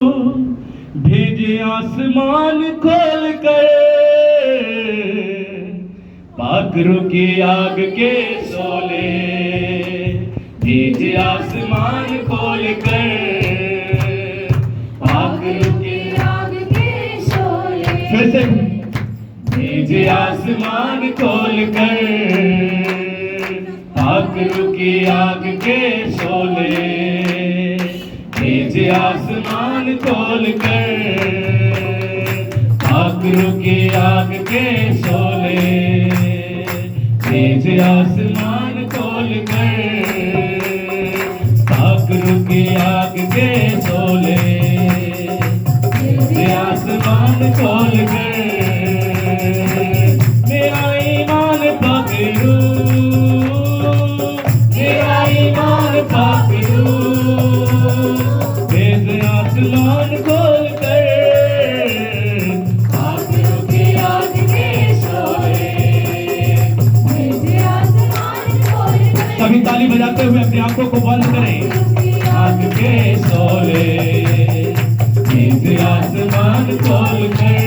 भेजे आसमान खोल कर, पाखरों की आग के शोले। भेजे आसमान खोल कर, पाखरों की आग के शोले। फिर से भेजे आसमान खोल कर, पाखरों की आग के शोले। भेजे आसमान खोल कर, पाखरों की आग के शोले। भेजे आसमान खोल कर, पाखरों की आग के शोले। भेजे आसमान खोल कर, मेरा ईमान पकड़ू, मेरा ईमान पकड़ू। भेजे आसमान खोल कर, पाखरों की आग के शोले। भेजे आसमान खोल कर, सभी ताली बजाते हुए अपनी आंखों को बंद करें। आग के शोले। भेजे आसमान खोल कर,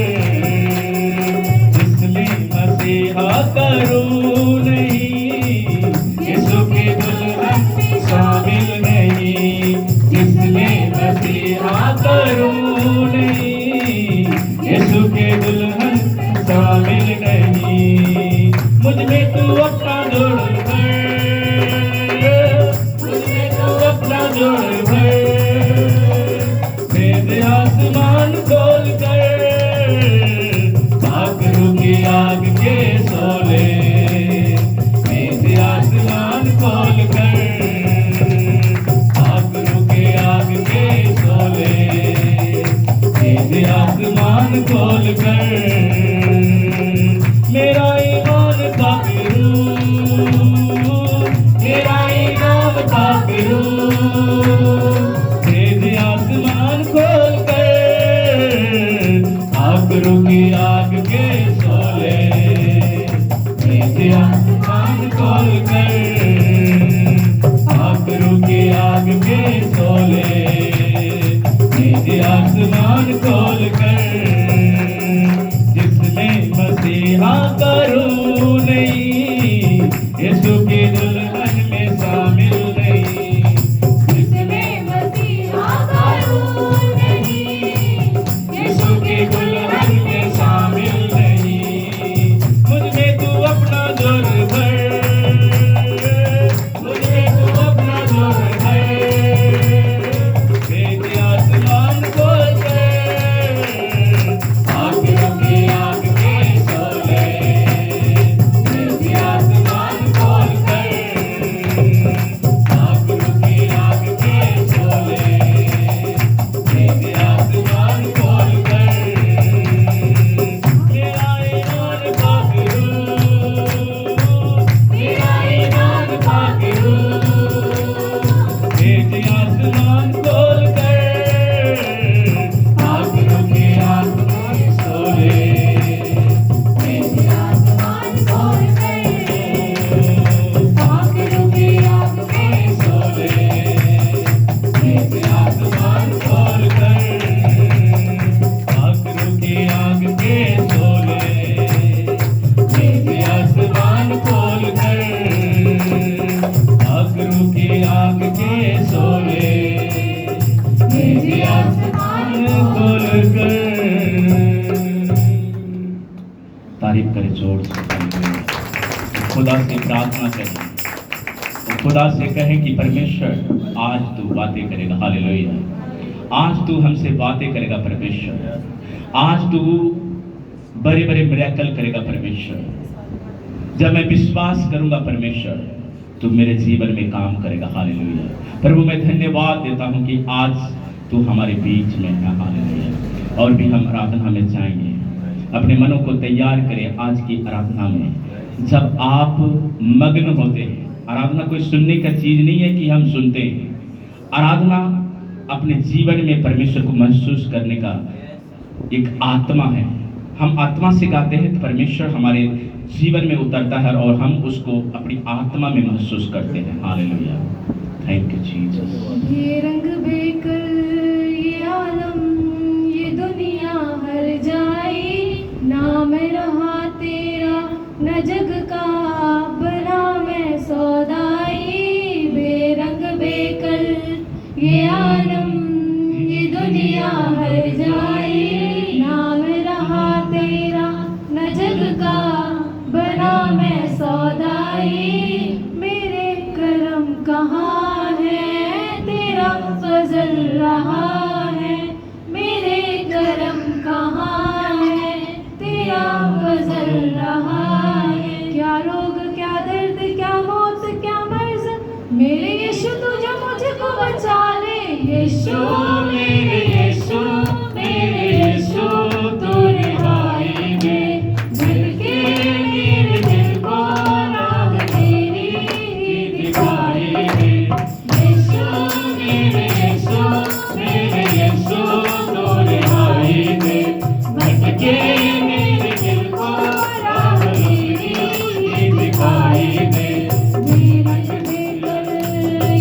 इसलिए मसीहा करूं नहीं, यीशु की दुल्हन में शामिल नहीं। इसलिए मसीहा करूं नहीं, यीशु के दुल्हन शामिल नहीं। मुझ में तू अपना जोड़ भर, मुझ में तू अपना जोड़ भर। भेजे आसमान खोल कर, पाखरों की आग के शोले। भेजे आसमान खोल कर, पाखरों की आग के शोले। भेजे आसमान खोल कर, मेरा ईमान पकड़ू, मेरा ईमान पकड़ू। भेजे आसमान खोल कर, पाखरों की आग के शोले। भेजे आसमान खोल कर, पाखरों की आग के शोले। भेजे आसमान खोल कर, जिसमें मसीहा करूं नहीं, यीशु की दुल्हन में शामिल नहीं। जिसमें मसीहा करूं नहीं, यीशु की दुल्हन में शामिल नहीं। मुझ में तू अपना जोर भर, मुझ में तू अपना जोर भर। भेजे आसमान खोल कर, पाखरों की आग के शोले। भेजे आसमान खोल कर, पाखरों की आग के शोले। भेजे आसमान खोल कर, मेरा ईमान पकड़ू, मेरा ईमान पकड़ू। भेजे आसमान खोल कर, पाखरों की आग के शोले। भेजे आसमान खोल कर, पाखरों की आग के शोले। भेजे आसमान खोल कर, पाखरों की आग के शोले। भेजे आसमान खोल कर, पाखरों की आग के शोले। भेजे आसमान खोल कर। तारीफ करे जोर से खुदा से प्रार्थना करें, तो खुदा से कहें कि परमेश्वर आज तू बातें करेगा। हालेलुया। आज तू हमसे बातें करेगा परमेश्वर। आज तू बड़े बड़े मिरेकल करेगा परमेश्वर। जब मैं विश्वास करूंगा परमेश्वर, तू मेरे जीवन में काम करेगा। हालेलुया। प्रभु मैं धन्यवाद देता हूं कि आज तू हमारे बीच में है। हालेलुया। और भी हम आराधना में जाएंगे। अपने मनों को तैयार करें आज की आराधना में। जब आप मग्न होते हैं, आराधना कोई सुनने का चीज नहीं है कि हम सुनते हैं। आराधना अपने जीवन में परमेश्वर को महसूस करने का एक आत्मा है। हम आत्मा से गाते हैं तो परमेश्वर हमारे जीवन में उतरता है और हम उसको अपनी आत्मा में महसूस करते हैं। हालेलुया। Thank you Jesus. ये रंग बेकर ये आलम दुनिया हर जाए, नाम रहा तेरा न जग का बना मैं सौदाई। मेरे करम कहाँ है तेरा फजल रहा है, मेरे करम कहाँ है तेरा फजल रहा है। क्या रोग क्या दर्द क्या मौत क्या मर्ज, मेरे यीशु तुझे मुझको बचा ले। यीशु मेरे यीशु मेरे यीशु तू रिहाई दे, भटके मेरे दिल को राह तेरी ही दिखाई दे। यीशु मेरे यीशु मेरे यीशु तू रिहाई दे, भटके मेरे दिल को राह तेरी ही दिखाई दे।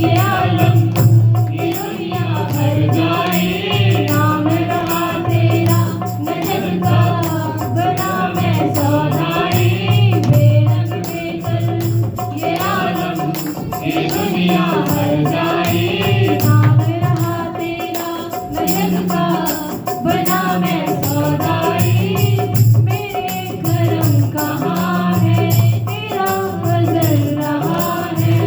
ये आलम ये दुनिया हर जाए, नाम रहा तेरा न जग का बना मैं सौदाई। बेरंग बेकल ये आलम ये दुनिया हर जाए, नाम रहा तेरा न जग का बना मैं सौदाई। मेरे करम कहाँ है तेरा फजल रहा है,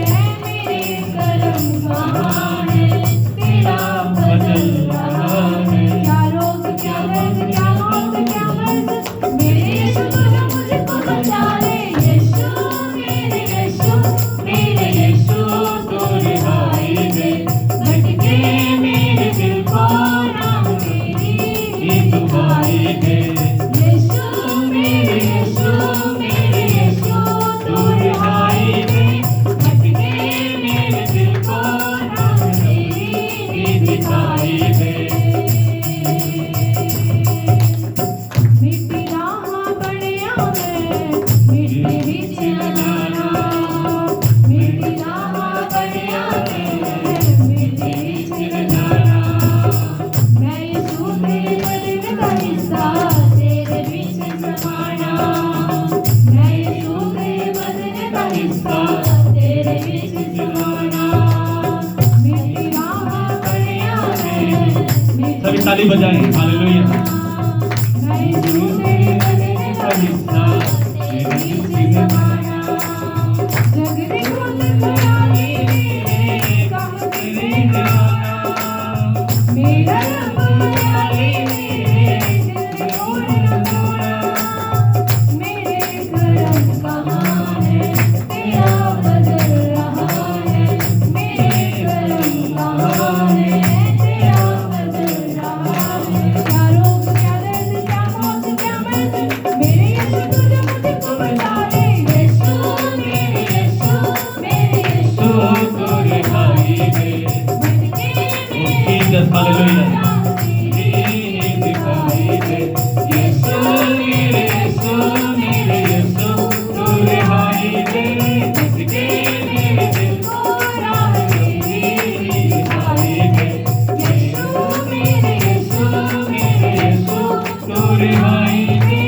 मेरे करम कहाँ है तेरा फजल रहा है। क्या रोग क्या दर्द क्या मौत क्या मर्ज, मेरे यीशु तुझे मुझको बचा ले। यीशु मेरे यीशु मेरे यीशु तू रिहाई दे, भटके मेरे दिल को राह तेरी ही दिखाई दे। यीशु मेरे यीशु मेरे यीशु तू रिहाई दे, भटके मेरे दिल को राह तेरी ही दिखाई दे। मिट्टी राह बड़िया है मिट्टी बिच जाना, मिट्टी राह बड़िया है मिट्टी बिच जाना। मैं यीशु तेरे बदन का हिस्सा तेरे बीच समाना, मैं यीशु तेरे बदन का हिस्सा तेरे बीच समाना। मिट्टी राह बड़िया है सभी ताली बजाएं, हालेलुया। मैं यीशु तेरे बदन का हिस्सा तेरे बीच समाना। जग में खुद खुदाई मेरे कहाँ तेरे जाना, मेरा रब खुदाई मेरे दिल में और न खोना। मेरे करम कहाँ है तेरा फजल रहा है, मेरे करम कहाँ है तेरा फजल रहा है। क्या रोग क्या दर्द क्या मौत क्या मर्ज, मेरे यीशु तुझे मुझको बचा ले। यीशु मेरे यीशु मेरे यीशु तू रिहाई दे, भटके मेरे जीसस, हालेलुया। राह तेरी ही दिखाई दे। यीशु मेरे यीशु मेरे यीशु तू रिहाई दे, भटके मेरे दिल को राह तेरी ही दिखाई दे। यीशु मेरे यीशु मेरे यीशु तू रिहाई दे,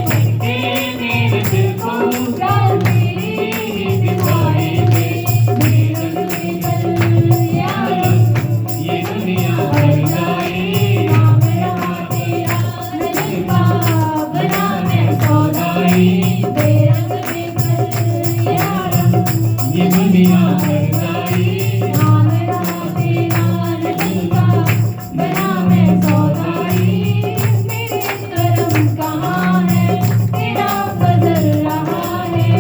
भटके मेरे दिल को राह तेरी ही दिखाई दे। बेरंग बेकल ये आलम ये दुनिया हर जाए, नाम रहा तेरा न जग का बना मैं सौदाई। बेरंग बेकल ये आलम ये दुनिया हर जाए, नाम रहा तेरा न जग का बना मैं सौदाई। मेरे करम कहाँ है तेरा फजल रहा है,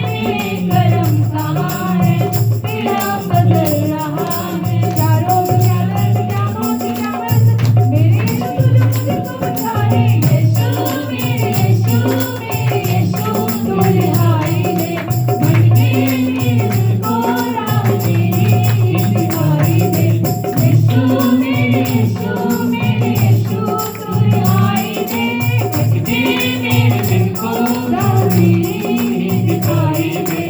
मेरे करम कहाँ है तेरा फजल रहा है। क्या रोग क्या दर्द क्या मौत क्या मर्ज, मेरे यीशु तुझे मुझको बचा ले। यीशु मेरे यीशु मेरे यीशु तू रिहाई दे, भटके मेरे दिल को राह तेरी ही दिखाई दे। यीशु मेरे यीशु मेरे यीशु तू रिहाई दे, भटके मेरे दिल को राह तेरी ही दिखाई दे।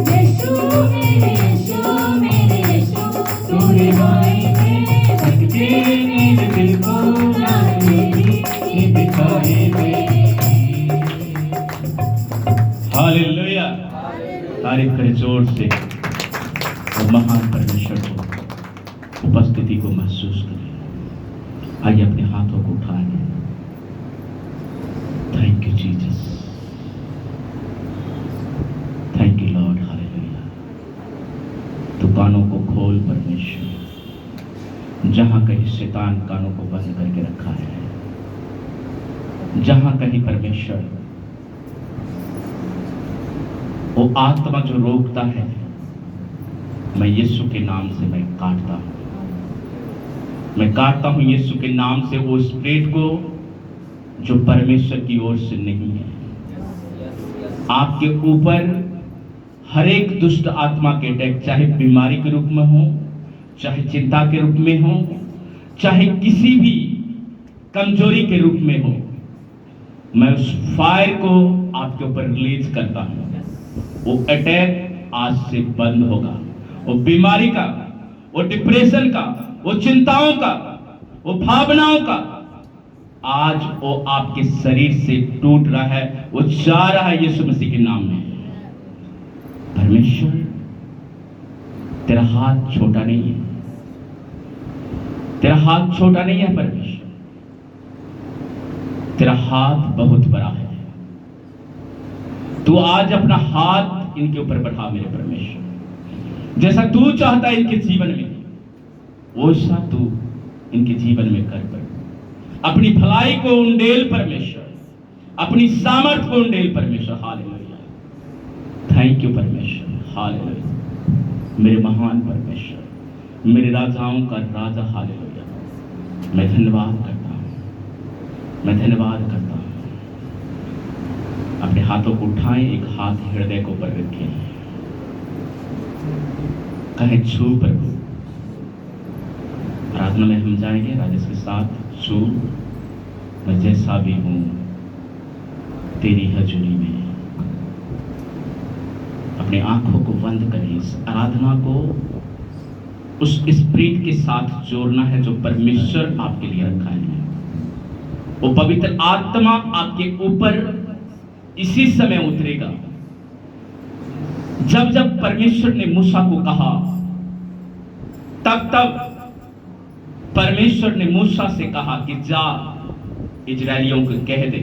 यीशु मेरे यीशु मेरे यीशु तू रिहाई दे, भटके मेरे दिल को राह तेरी ही दिखाई दे। हालेलुया। तारीफ करें जोर से और महान परमेश्वर को उपस्थिति को महसूस करें। आइए अपने हाथों को उठाएं। Thank you Jesus, thank you Lord, hallelujah. तो कानों को खोल परमेश्वर, जहां कहीं शैतान कानों को बंद करके रखा है, जहां कहीं परमेश्वर वो आत्मा जो रोकता है, मैं यीशु के नाम से मैं काटता हूं, मैं काटता हूं यीशु के नाम से वो स्पिरिट को जो परमेश्वर की ओर से नहीं है। आपके ऊपर हर एक दुष्ट आत्मा के अटैक, चाहे बीमारी के रूप में हो, चाहे चिंता के रूप में हो, चाहे किसी भी कमजोरी के रूप में हो, मैं उस फायर को आपके ऊपर रिलीज करता हूं। वो अटैक आज से बंद होगा। वो बीमारी का, वो डिप्रेशन का, वो चिंताओं का, वो भावनाओं का, आज वो आपके शरीर से टूट रहा है, वो जा रहा है यीशु मसीह के नाम में। परमेश्वर तेरा हाथ छोटा नहीं है, तेरा हाथ छोटा नहीं है परमेश्वर, तेरा हाथ बहुत बड़ा है। तू आज अपना हाथ इनके ऊपर बढ़ा मेरे परमेश्वर, जैसा तू चाहता है इनके जीवन में, वैसा तू इनके जीवन में कर। अपनी भलाई को उंडेल परमेश्वर, अपनी सामर्थ को उंडेल परमेश्वर। हालेलुया, थैंक यू परमेश्वर, हालेलुया। मेरे महान परमेश्वर, मेरे राजाओं का राजा, हालेलुया। मैं धन्यवाद करता हूं, मैं धन्यवाद करता हूं। अपने हाथों को उठाएं, एक हाथ हृदय को ऊपर रखें, कहें छू प्रभु। प्रार्थना में हम जाएंगे राजेश के साथ। छू, मैं जैसा भी हूं तेरी हजूरी में। अपनी आंखों को बंद करें, इस आराधना को उस स्पिरिट के साथ जोड़ना है जो परमेश्वर आपके लिए रखा है। वो पवित्र आत्मा आपके ऊपर इसी समय उतरेगा। जब जब परमेश्वर ने मूसा को कहा, तब तब परमेश्वर ने मूसा से कहा कि जा इजरायलियों को कह दे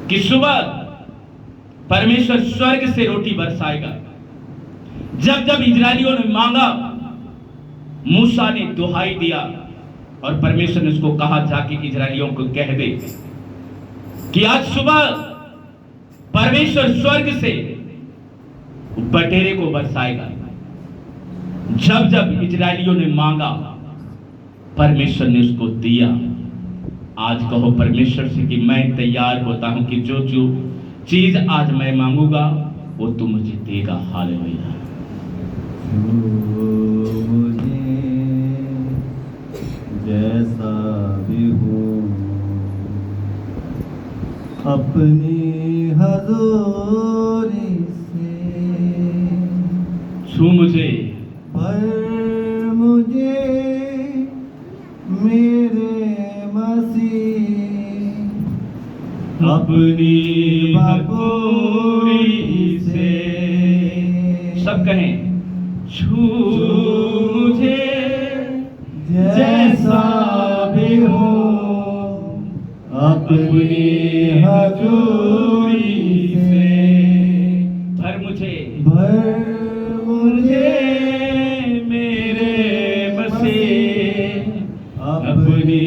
कि सुबह परमेश्वर स्वर्ग से रोटी बरसाएगा। जब जब इजरायलियों ने मांगा, मूसा ने दुहाई दिया और परमेश्वर ने उसको कहा जाके इजरायलियों को कह दे कि आज सुबह परमेश्वर स्वर्ग से बटेरे को बरसाएगा। जब जब इजरायलियों ने मांगा, परमेश्वर ने उसको दिया। आज कहो परमेश्वर से कि मैं तैयार होता हूं कि जो जो चीज आज मैं मांगूंगा वो तू मुझे देगा। हालेलुया। मुझे जैसा भी हूँ अपनी हज़ूरी से, छू मुझे, भर मुझे मेरे मसीह अपनी भगोरी से। सब कहें, छू मुझे जैसा भी हूँ अपनी हज़ूरी से, भर मुझे, भर मुझे मेरे मसीह अपनी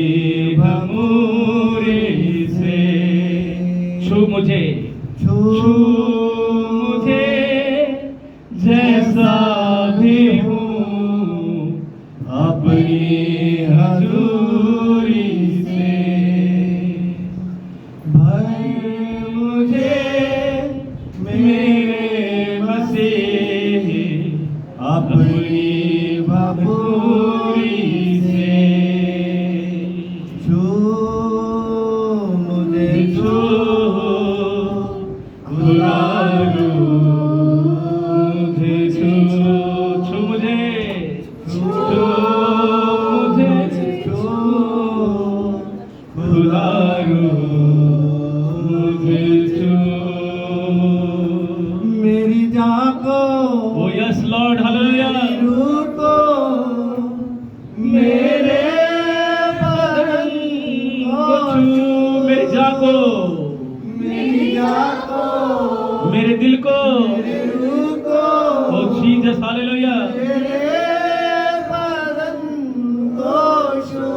भगोरी से। छू मुझे, छू मुझे जैसा भी हूँ अपनी हज़ूरी से, भर मुझे मेरे मसीह अपनी भगोरी से। छू मुझे, छू खुदा मुझे छू मुझे, खुदा मुझे छू। मेरी जान को, ओ यस लॉर्ड, हालेलुया। रूह को मेरे को, मेरी जान को, मेरे दिल को, मेरे रूह को, ओ जीसस हालेलुया। मेरे बदन को छू,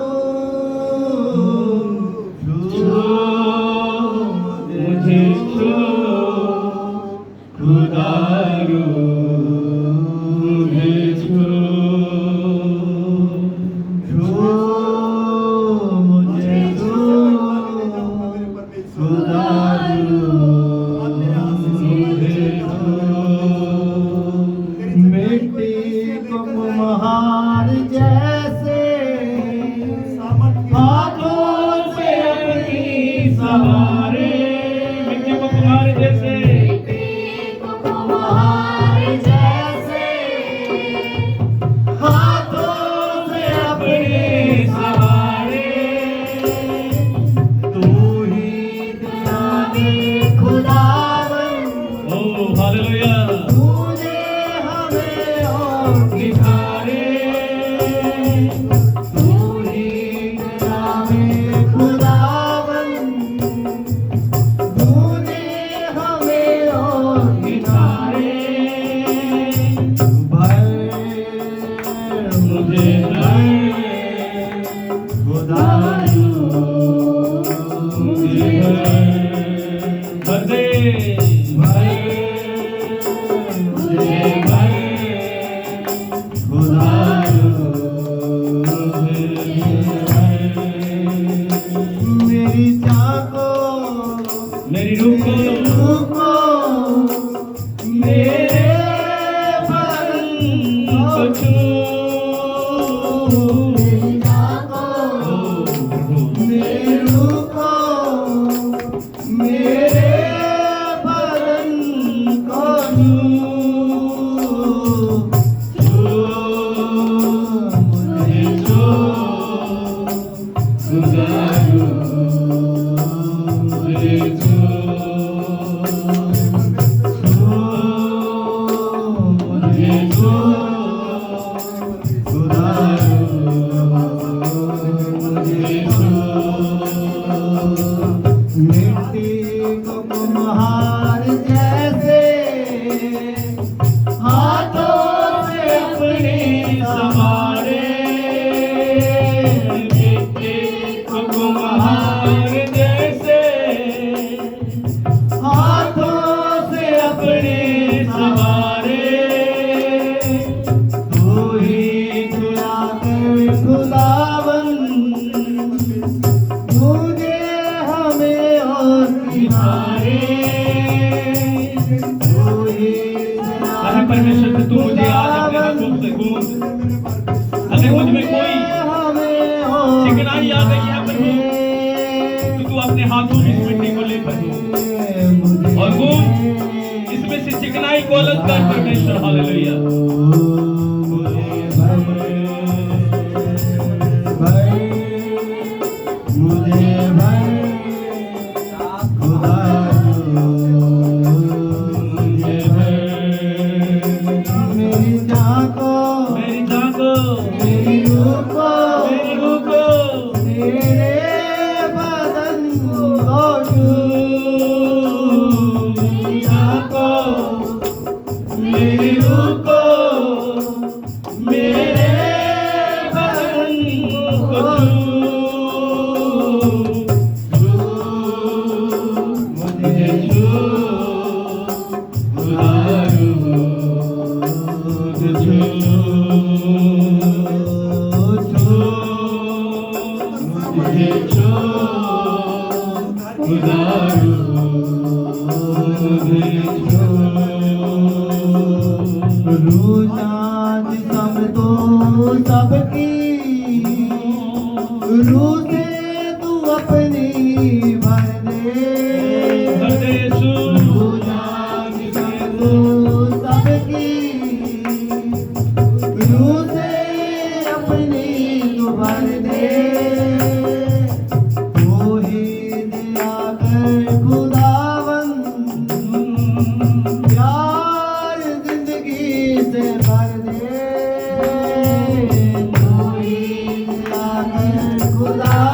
मुझे छू खुदा मुझे छू, मुझे छू खुदा मिट्टी को कुम्हार जैसे हाथों से अपनी सवारे, मिट्टी को कुम्हार जैसे, कुम्हार जैसे हाथों से अपनी सवारे, तू ही दयालु खुदावन, ओ हालेलुया। तूने हमें और निखारे, तू ही दयालु खुदावन, तूने हमें और निखारे, भर मुझे भर खुदारू, मुझे भर दे, भर मुझे भर खुदारू, मेरी जान को, मेरी रूह को, रूह को, मेरे बदन को छू, मेरी जान को, मेरी रूह को, मेरे बदन को छू, मुझे छू खुदारू, मुझे छू, मुझे छू खुदारू, मुझे छू, मिट्टी को कुम्हार जैसे हाथों से अपनी सवारे, मिट्टी को कुम्हार जैसे हाथों से अपनी सवारे, तू ही खुदाकर खुदावन, मुझे हमें और निखारे, तू ही अरे परमेश्वर से तू मुझे आज अपने हाथों से गूंथ। अगर मुझ में कोई हमें और चिकनाई आ गई है प्रभु, तो तू अपने हाथों में इस मिट्टी को ले प्रभु और गूंथ, इसमें से चिकनाई को अलग कर परमेश्वर हालेलुया। मुझे भर खुदा, मुझे भर मेरी जान को, मेरी जान को, मेरी रूह को, मेरी रूह को, मेरे बदन को छू, मेरी जान को, मेरी रूह को, मेरे बदन को छू, मुझे छू खुदारू, मुझे छू, मुझे छू खुदारू, मुझे छू, रूह चाँद सब तो सबकी, रूह से तू अपनी भर दे, भर दे यीशु। रूह चाँद सब तो सबकी, रूह से अपनी तू भर दे, तू ही दिया कर खुदावन, प्यार जिंदगी से भर दे, तू ही दिया कर खुदा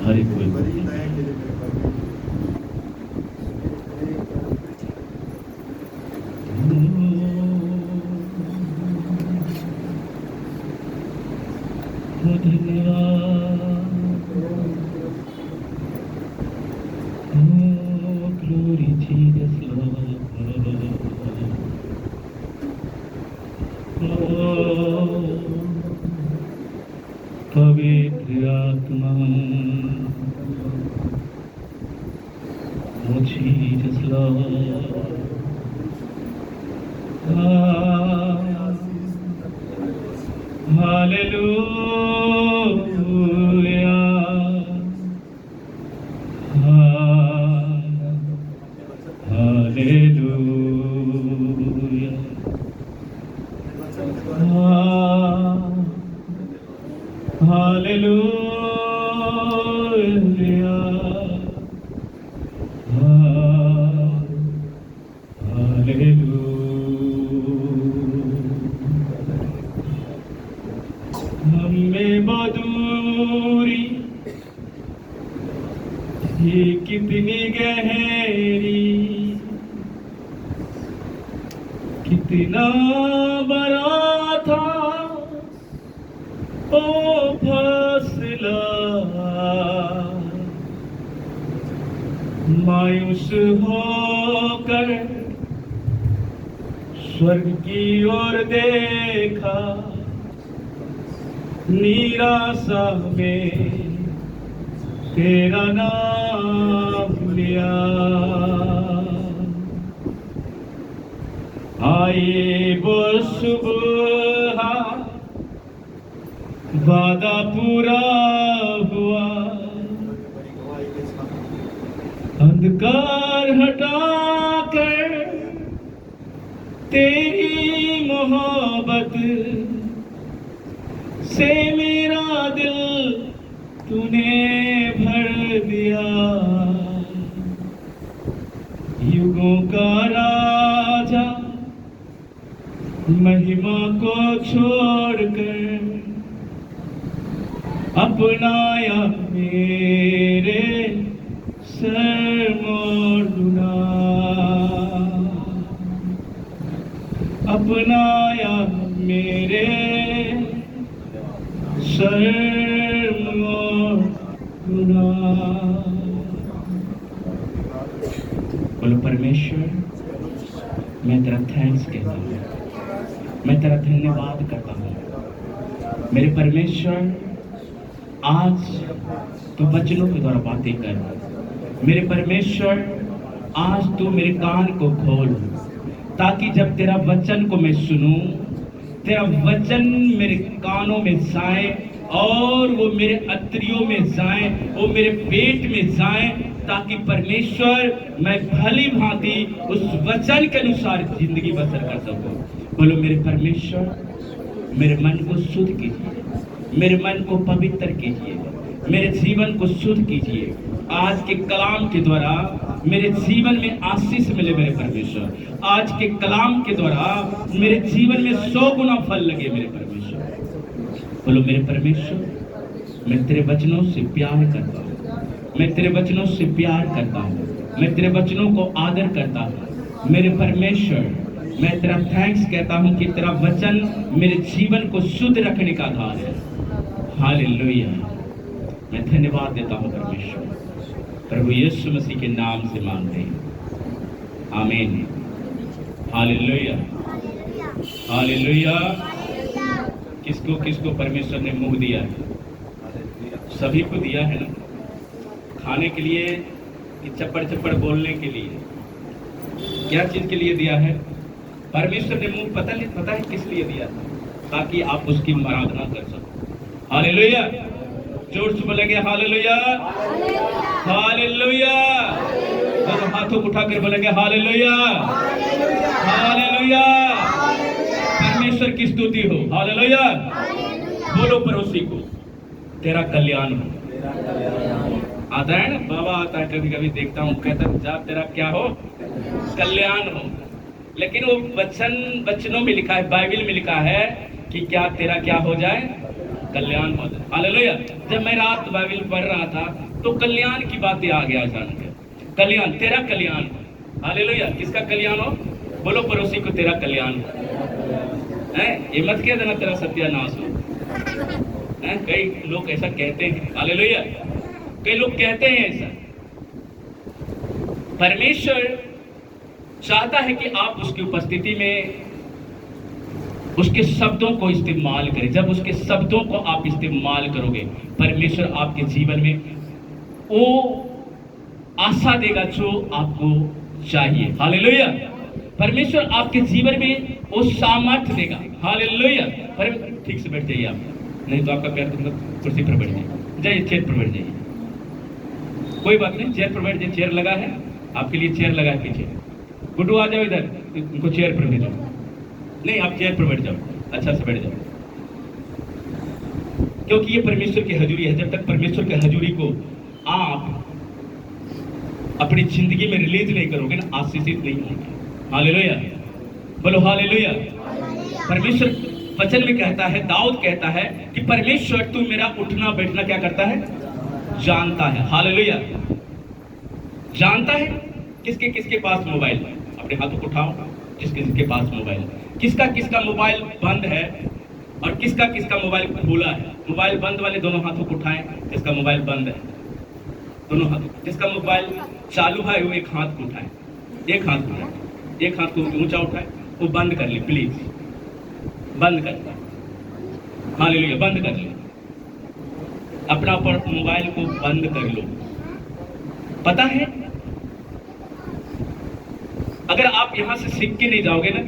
हर एक कोई बड़ी दया के लिए मेरे पर Glory Jesus Lord. पवित्र आत्मा Oh Jesus Lord. Hallelujah. हमें बदूरी ये कितनी गहरी कितना बड़ा था ओ फासला मायूस होकर स्वर्ग की ओर देखा निराशा में तेरा नाम लिया आए वो सुबह वादा पूरा हुआ अंधकार हटाकर तेरी मोहब्बत से मेरा दिल तूने भर दिया युगों का राजा महिमा को छोड़कर अपनाया मेरे सर मोड़ना अपनाया मेरे सर मोड़ना। बोलो परमेश्वर मैं तेरा थैंक्स कहता हूँ मैं तेरा धन्यवाद करता हूँ मेरे परमेश्वर आज तू वचनों के द्वारा बातें कर मेरे परमेश्वर आज तू मेरे कान को खोल ताकि जब तेरा वचन को मैं सुनूं तेरा वचन मेरे कानों में जाए और वो मेरे अतरियों में जाए वो मेरे पेट में जाए ताकि परमेश्वर मैं भली भांति उस वचन के अनुसार जिंदगी बसर कर सकूं। बोलो मेरे परमेश्वर मेरे मन को शुद्ध कीजिए मेरे मन को पवित्र कीजिए मेरे जीवन को शुद्ध कीजिए आज के कलाम के द्वारा मेरे जीवन में आशीष मिले मेरे परमेश्वर आज के कलाम के द्वारा मेरे जीवन में 100 गुना फल लगे मेरे परमेश्वर। बोलो मेरे परमेश्वर मैं तेरे वचनों से प्यार करता हूँ मैं तेरे वचनों से प्यार करता हूँ मैं तेरे वचनों को आदर करता हूँ मेरे परमेश्वर मैं तेरा थैंक्स कहता हूँ कि तेरा वचन मेरे जीवन को शुद्ध रखने का आधार है। हालेलुया मैं धन्यवाद देता हूँ परमेश्वर प्रभु यीशु मसीह के नाम से मांगते हैं आमीन। Hallelujah hallelujah. किसको किसको परमेश्वर ने मुंह दिया है सभी को दिया है ना खाने के लिए कि चप्पड़ चप्पड़ बोलने के लिए क्या चीज के लिए दिया है परमेश्वर ने मुंह पता है किस लिए दिया था ताकि आप उसकी आराधना कर सको। हालेलुया जोर से बोलेंगे हालेलुया हालेलुया दोनों हाथों को उठाकर बोलेंगे हालेलुया हालेलुया परमेश्वर की स्तुति हो। हालेलुया बोलो पड़ोसी को तेरा कल्याण हो। आता है ना बाबा आता है कभी कभी देखता हूँ कहता है जा तेरा क्या हो कल्याण हो लेकिन वो वचनों में लिखा है बाइबल में लिखा है कि क्या तेरा क्या हो जाए कल्याण होता है। हालेलुया। जब मैं रात बाइबल पढ़ रहा था तो कल्याण की बातें आ गया अचानक। कल्याण, तेरा कल्याण। हालेलुया। किसका कल्याण हो? बोलो पड़ोसी को, तेरा कल्याण है। ये मत कह देना तेरा सत्यानाश हो। कई लोग ऐसा कहते हैं। हालेलुया। कई लोग कहते हैं ऐसा। परमेश्वर चाहता है कि आप उसकी उपस्थिति में उसके शब्दों को इस्तेमाल करें। जब उसके शब्दों को आप इस्तेमाल करोगे, परमेश्वर आपके जीवन में वो आशा देगा जो आपको चाहिए। हालेलुया। परमेश्वर आपके जीवन में वो सामर्थ्य देगा। हालेलुया। ठीक से बैठ जाइए आप, नहीं तो आपका पैर कुर्सी पर बैठ जाइए। जाइए चेयर पर बैठ जाइए, कोई बात नहीं, चेयर पर बैठ जाइए। चेयर लगा है आपके लिए, चेयर लगा है पीछे। गुड्डू आ जाओ इधर, उनको चेयर पर भेजो। नहीं, आप चेयर पर बैठ जाओ, अच्छा से बैठ जाओ, क्योंकि ये परमेश्वर की हजूरी है। जब तक परमेश्वर की हजूरी को आप अपनी जिंदगी में रिलीज नहीं करोगे ना, आशीषित नहीं होंगे। हालेलुया। बोलो हालेलुया। परमेश्वर वचन में कहता है, दाऊद कहता है कि परमेश्वर तू मेरा उठना बैठना क्या करता है? जानता है। हालेलुया। जानता है। किसके किसके पास मोबाइल है? अपने हाथों को उठाओ। जिसके किसके पास मोबाइल है, किसका किसका मोबाइल बंद है और किसका किसका मोबाइल खुला है? मोबाइल बंद वाले दोनों हाथों को उठाएं। जिसका मोबाइल बंद है दोनों हाथ, जिसका मोबाइल चालू है वो एक हाथ को उठाए, एक हाथ को उठाए, एक हाथ को ऊंचा उठाए, वो बंद कर ले प्लीज, बंद कर ले। हालेलुया। बंद कर ले, अपना पर मोबाइल को बंद कर लो। पता है, अगर आप यहां से सीख के नहीं जाओगे ना,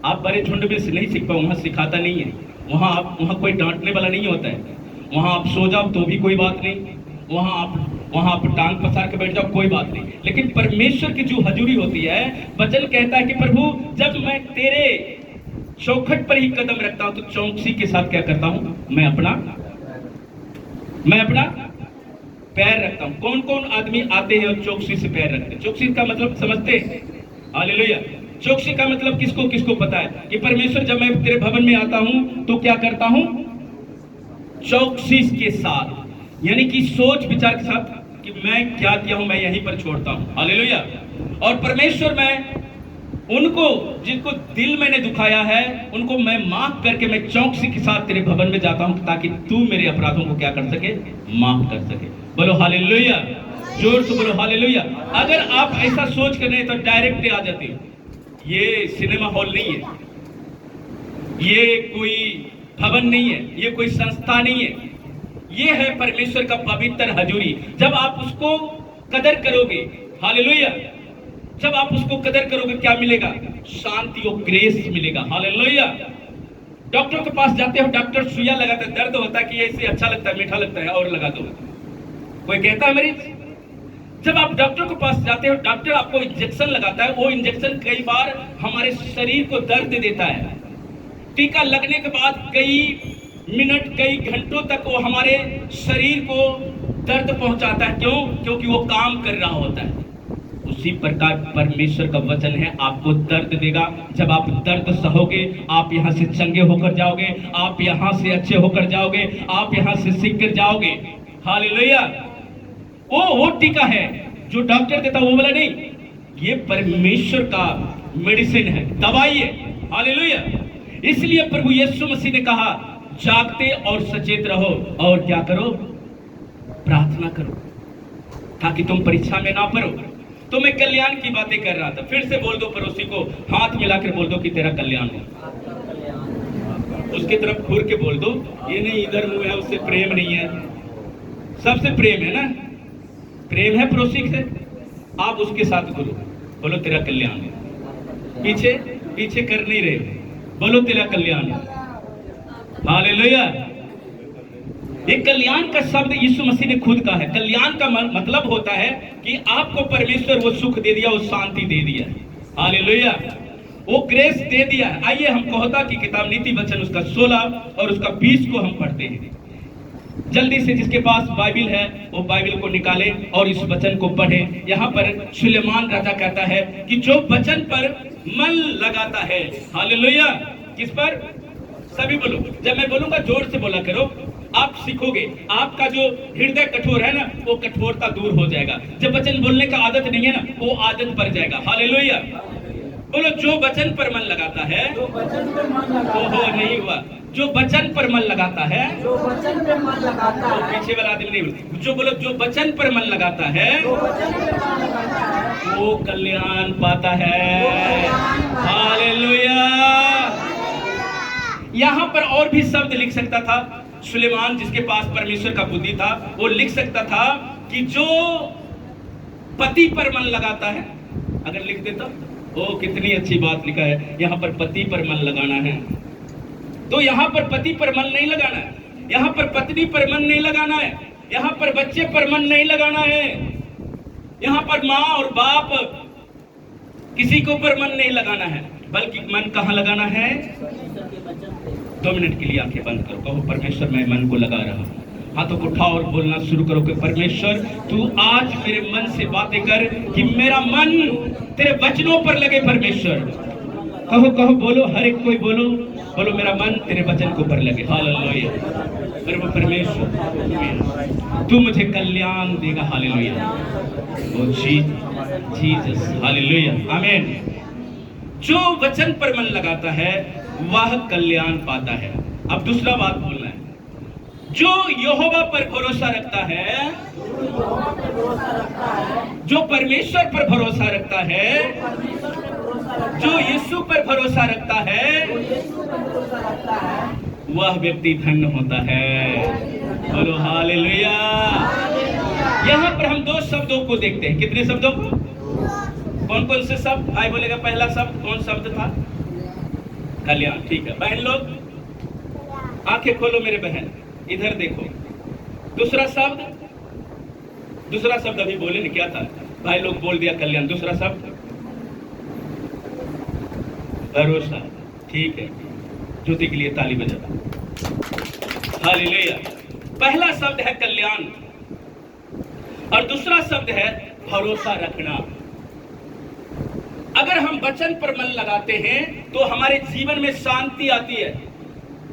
आप बड़े झुंड में से नहीं सीख पाओ। वहां सिखाता नहीं है, वहां कोई डांटने वाला नहीं होता है। वहां आप सो जाओ तो भी कोई बात नहीं, वहां आप टांग पसार के बैठ जाओ कोई बात नहीं। लेकिन परमेश्वर की जो हजूरी होती है, वचन कहता है कि प्रभु जब मैं तेरे चौखट पर ही कदम रखता हूं तो चौकसी के साथ क्या करता हूं? मैं अपना पैर रखता हूं। कौन कौन आदमी आते हैं और चौकसी से पैर रखते हैं? चौकसी का मतलब समझते हैं? हालेलुया। चौकसी का मतलब किसको किसको पता है कि परमेश्वर जब मैं तेरे भवन में आता हूं तो क्या करता हूं? चौकसी के साथ, यानी कि सोच विचार के साथ कि मैं क्या किया हूं, मैं यहीं पर छोड़ता हूं। हालेलुया। और परमेश्वर, मैं उनको जिनको दिल मैंने दुखाया है उनको मैं माफ करके मैं चौकसी के साथ तेरे भवन में जाता हूं ताकि तू मेरे अपराधों को क्या कर सके? माफ कर सके। बोलो हालेलुया। जोर से बोलो हालेलुया। अगर आप ऐसा सोच कर नहीं तो डायरेक्ट आ जाते। ये सिनेमा हॉल नहीं है, ये कोई भवन नहीं है, ये कोई संस्था नहीं है, ये है परमेश्वर का पवित्र हजूरी। जब आप उसको कदर करोगे, हालेलुया, जब आप उसको कदर करोगे क्या मिलेगा? शांति और ग्रेस मिलेगा। हालेलुया। डॉक्टर के पास जाते हो, डॉक्टर सुइया लगाता है, दर्द होता है कि ऐसे अच्छा लगता है, मीठा लगता है और लगा दो। कोई कहता है मरीज? जब आप डॉक्टर के पास जाते हो, डॉक्टर आपको इंजेक्शन लगाता है, वो इंजेक्शन कई बार हमारे शरीर को दर्द देता है। टीका लगने के बाद कई मिनट कई घंटों तक वो हमारे शरीर को दर्द पहुंचाता है। क्यों? क्योंकि वो काम कर रहा होता है। उसी प्रकार परमेश्वर का वचन है, आपको दर्द देगा। जब आप दर्द सहोगे, आप यहाँ से चंगे होकर जाओगे, आप यहाँ से अच्छे होकर जाओगे, आप यहाँ से सीख कर जाओगे। हालेलुया। वो टीका है जो डॉक्टर देता, वो वाला नहीं। ये परमेश्वर का मेडिसिन है, दवाई है। हालेलुया। इसलिए प्रभु यीशु मसीह ने कहा, जागते और सचेत रहो और क्या करो? प्रार्थना करो ताकि तुम परीक्षा में ना पड़ो। तो मैं कल्याण की बातें कर रहा था। फिर से बोल दो पड़ोसी को, हाथ मिलाकर बोल दो कि तेरा कल्याण हो। उसके तरफ घूर के बोल दो, ये नहीं इधर मुंह है, उससे प्रेम नहीं है। सबसे प्रेम है ना, प्रेम है पड़ोसी से, आप उसके साथ घूरो, बोलो तेरा कल्याण हो। पीछे पीछे कर नहीं रहे, बोलो तेरा कल्याण हो। हालेलुया। ये कल्याण का शब्द यीशु मसीह ने खुद कहा है। कल्याण का मतलब होता है कि आपको परमेश्वर वो सुख दे दिया, वो शांति दे दिया। हालेलुया। वो ग्रेस दे दिया। आइए हम कहता की किताब नीति वचन उसका 16 और उसका 20 को हम पढ़ते हैं। जल्दी से जिसके पास बाइबिल है वो बाइबिल को निकाले और इस वचन को पढ़े। यहाँ पर सुलेमान राजा कहता है कि जो वचन पर मन लगाता है, हालेलुया, किस पर? सभी बोलो, जब मैं बोलूंगा जोर से बोला करो, आप सीखोगे, आपका जो हृदय कठोर है ना, वो कठोरता दूर हो जाएगा। जब वचन बोलने का आदत नहीं है ना, वो आदत पड़ जाएगा। हालेलुया। बोलो, जो वचन पर मन लगाता है, ओहो नहीं हुआ, जो वचन पर मन लगाता है, पीछे वाला आदमी नहीं बोलती, जो बोलो, जो वचन पर मन लगाता है वो कल्याण पाता है। हालेलुया। यहाँ पर और भी शब्द लिख सकता था सुलेमान, जिसके पास परमेश्वर का बुद्धि था, वो लिख सकता था कि जो पति पर मन लगाता है। अगर लिख देता, ओ कितनी अच्छी बात लिखा है, यहाँ पर पति पर मन लगाना है। तो यहाँ पर पति पर मन नहीं लगाना है, यहाँ पर पत्नी पर मन नहीं लगाना है, यहाँ पर बच्चे पर मन नहीं लगाना है, यहाँ पर माँ और बाप किसी को पर मन नहीं लगाना है, बल्कि मन कहाँ लगाना है? 2 मिनट के लिए आंखें बंद करो, कहो परमेश्वर मैं मन को लगा रहा हूँ। हाथों को उठाओ और बोलना शुरू करो कि परमेश्वर तू आज मेरे मन से बातें कर कि मेरा मन तेरे वचनों पर लगे। परमेश्वर कहो कहो, बोलो, हर एक कोई बोलो, बोलो मेरा मन तेरे वचन को पर लगे। हालेलुया। परमेश्वर तू मुझे कल्याण देगा। हालेलुया। Oh Jesus. हालेलुया। आमीन। जो वचन पर मन लगाता है वह कल्याण पाता है। अब दूसरा बात बोलना है, जो यहोवा पर भरोसा रखता है, जो परमेश्वर पर भरोसा रखता है, जो यीशु पर भरोसा रखता है, वह व्यक्ति धन्य होता है। बोलो हालेलुया। यहाँ पर हम 2 शब्दों को देखते हैं। कितने शब्दों को? कौन कौन से शब्द? भाई बोलेगा पहला शब्द कौन शब्द था? कल्याण। ठीक है बहन लोग आंखें खोलो, मेरे बहन इधर देखो। दूसरा शब्द अभी बोले ना, क्या था? भाई लोग बोल दिया कल्याण। दूसरा शब्द भरोसा। ठीक है, ज्योति के लिए ताली बजाओ। हालेलुया। पहला शब्द है कल्याण और दूसरा शब्द है भरोसा रखना। अगर हम वचन पर मन लगाते हैं तो हमारे जीवन में शांति आती है।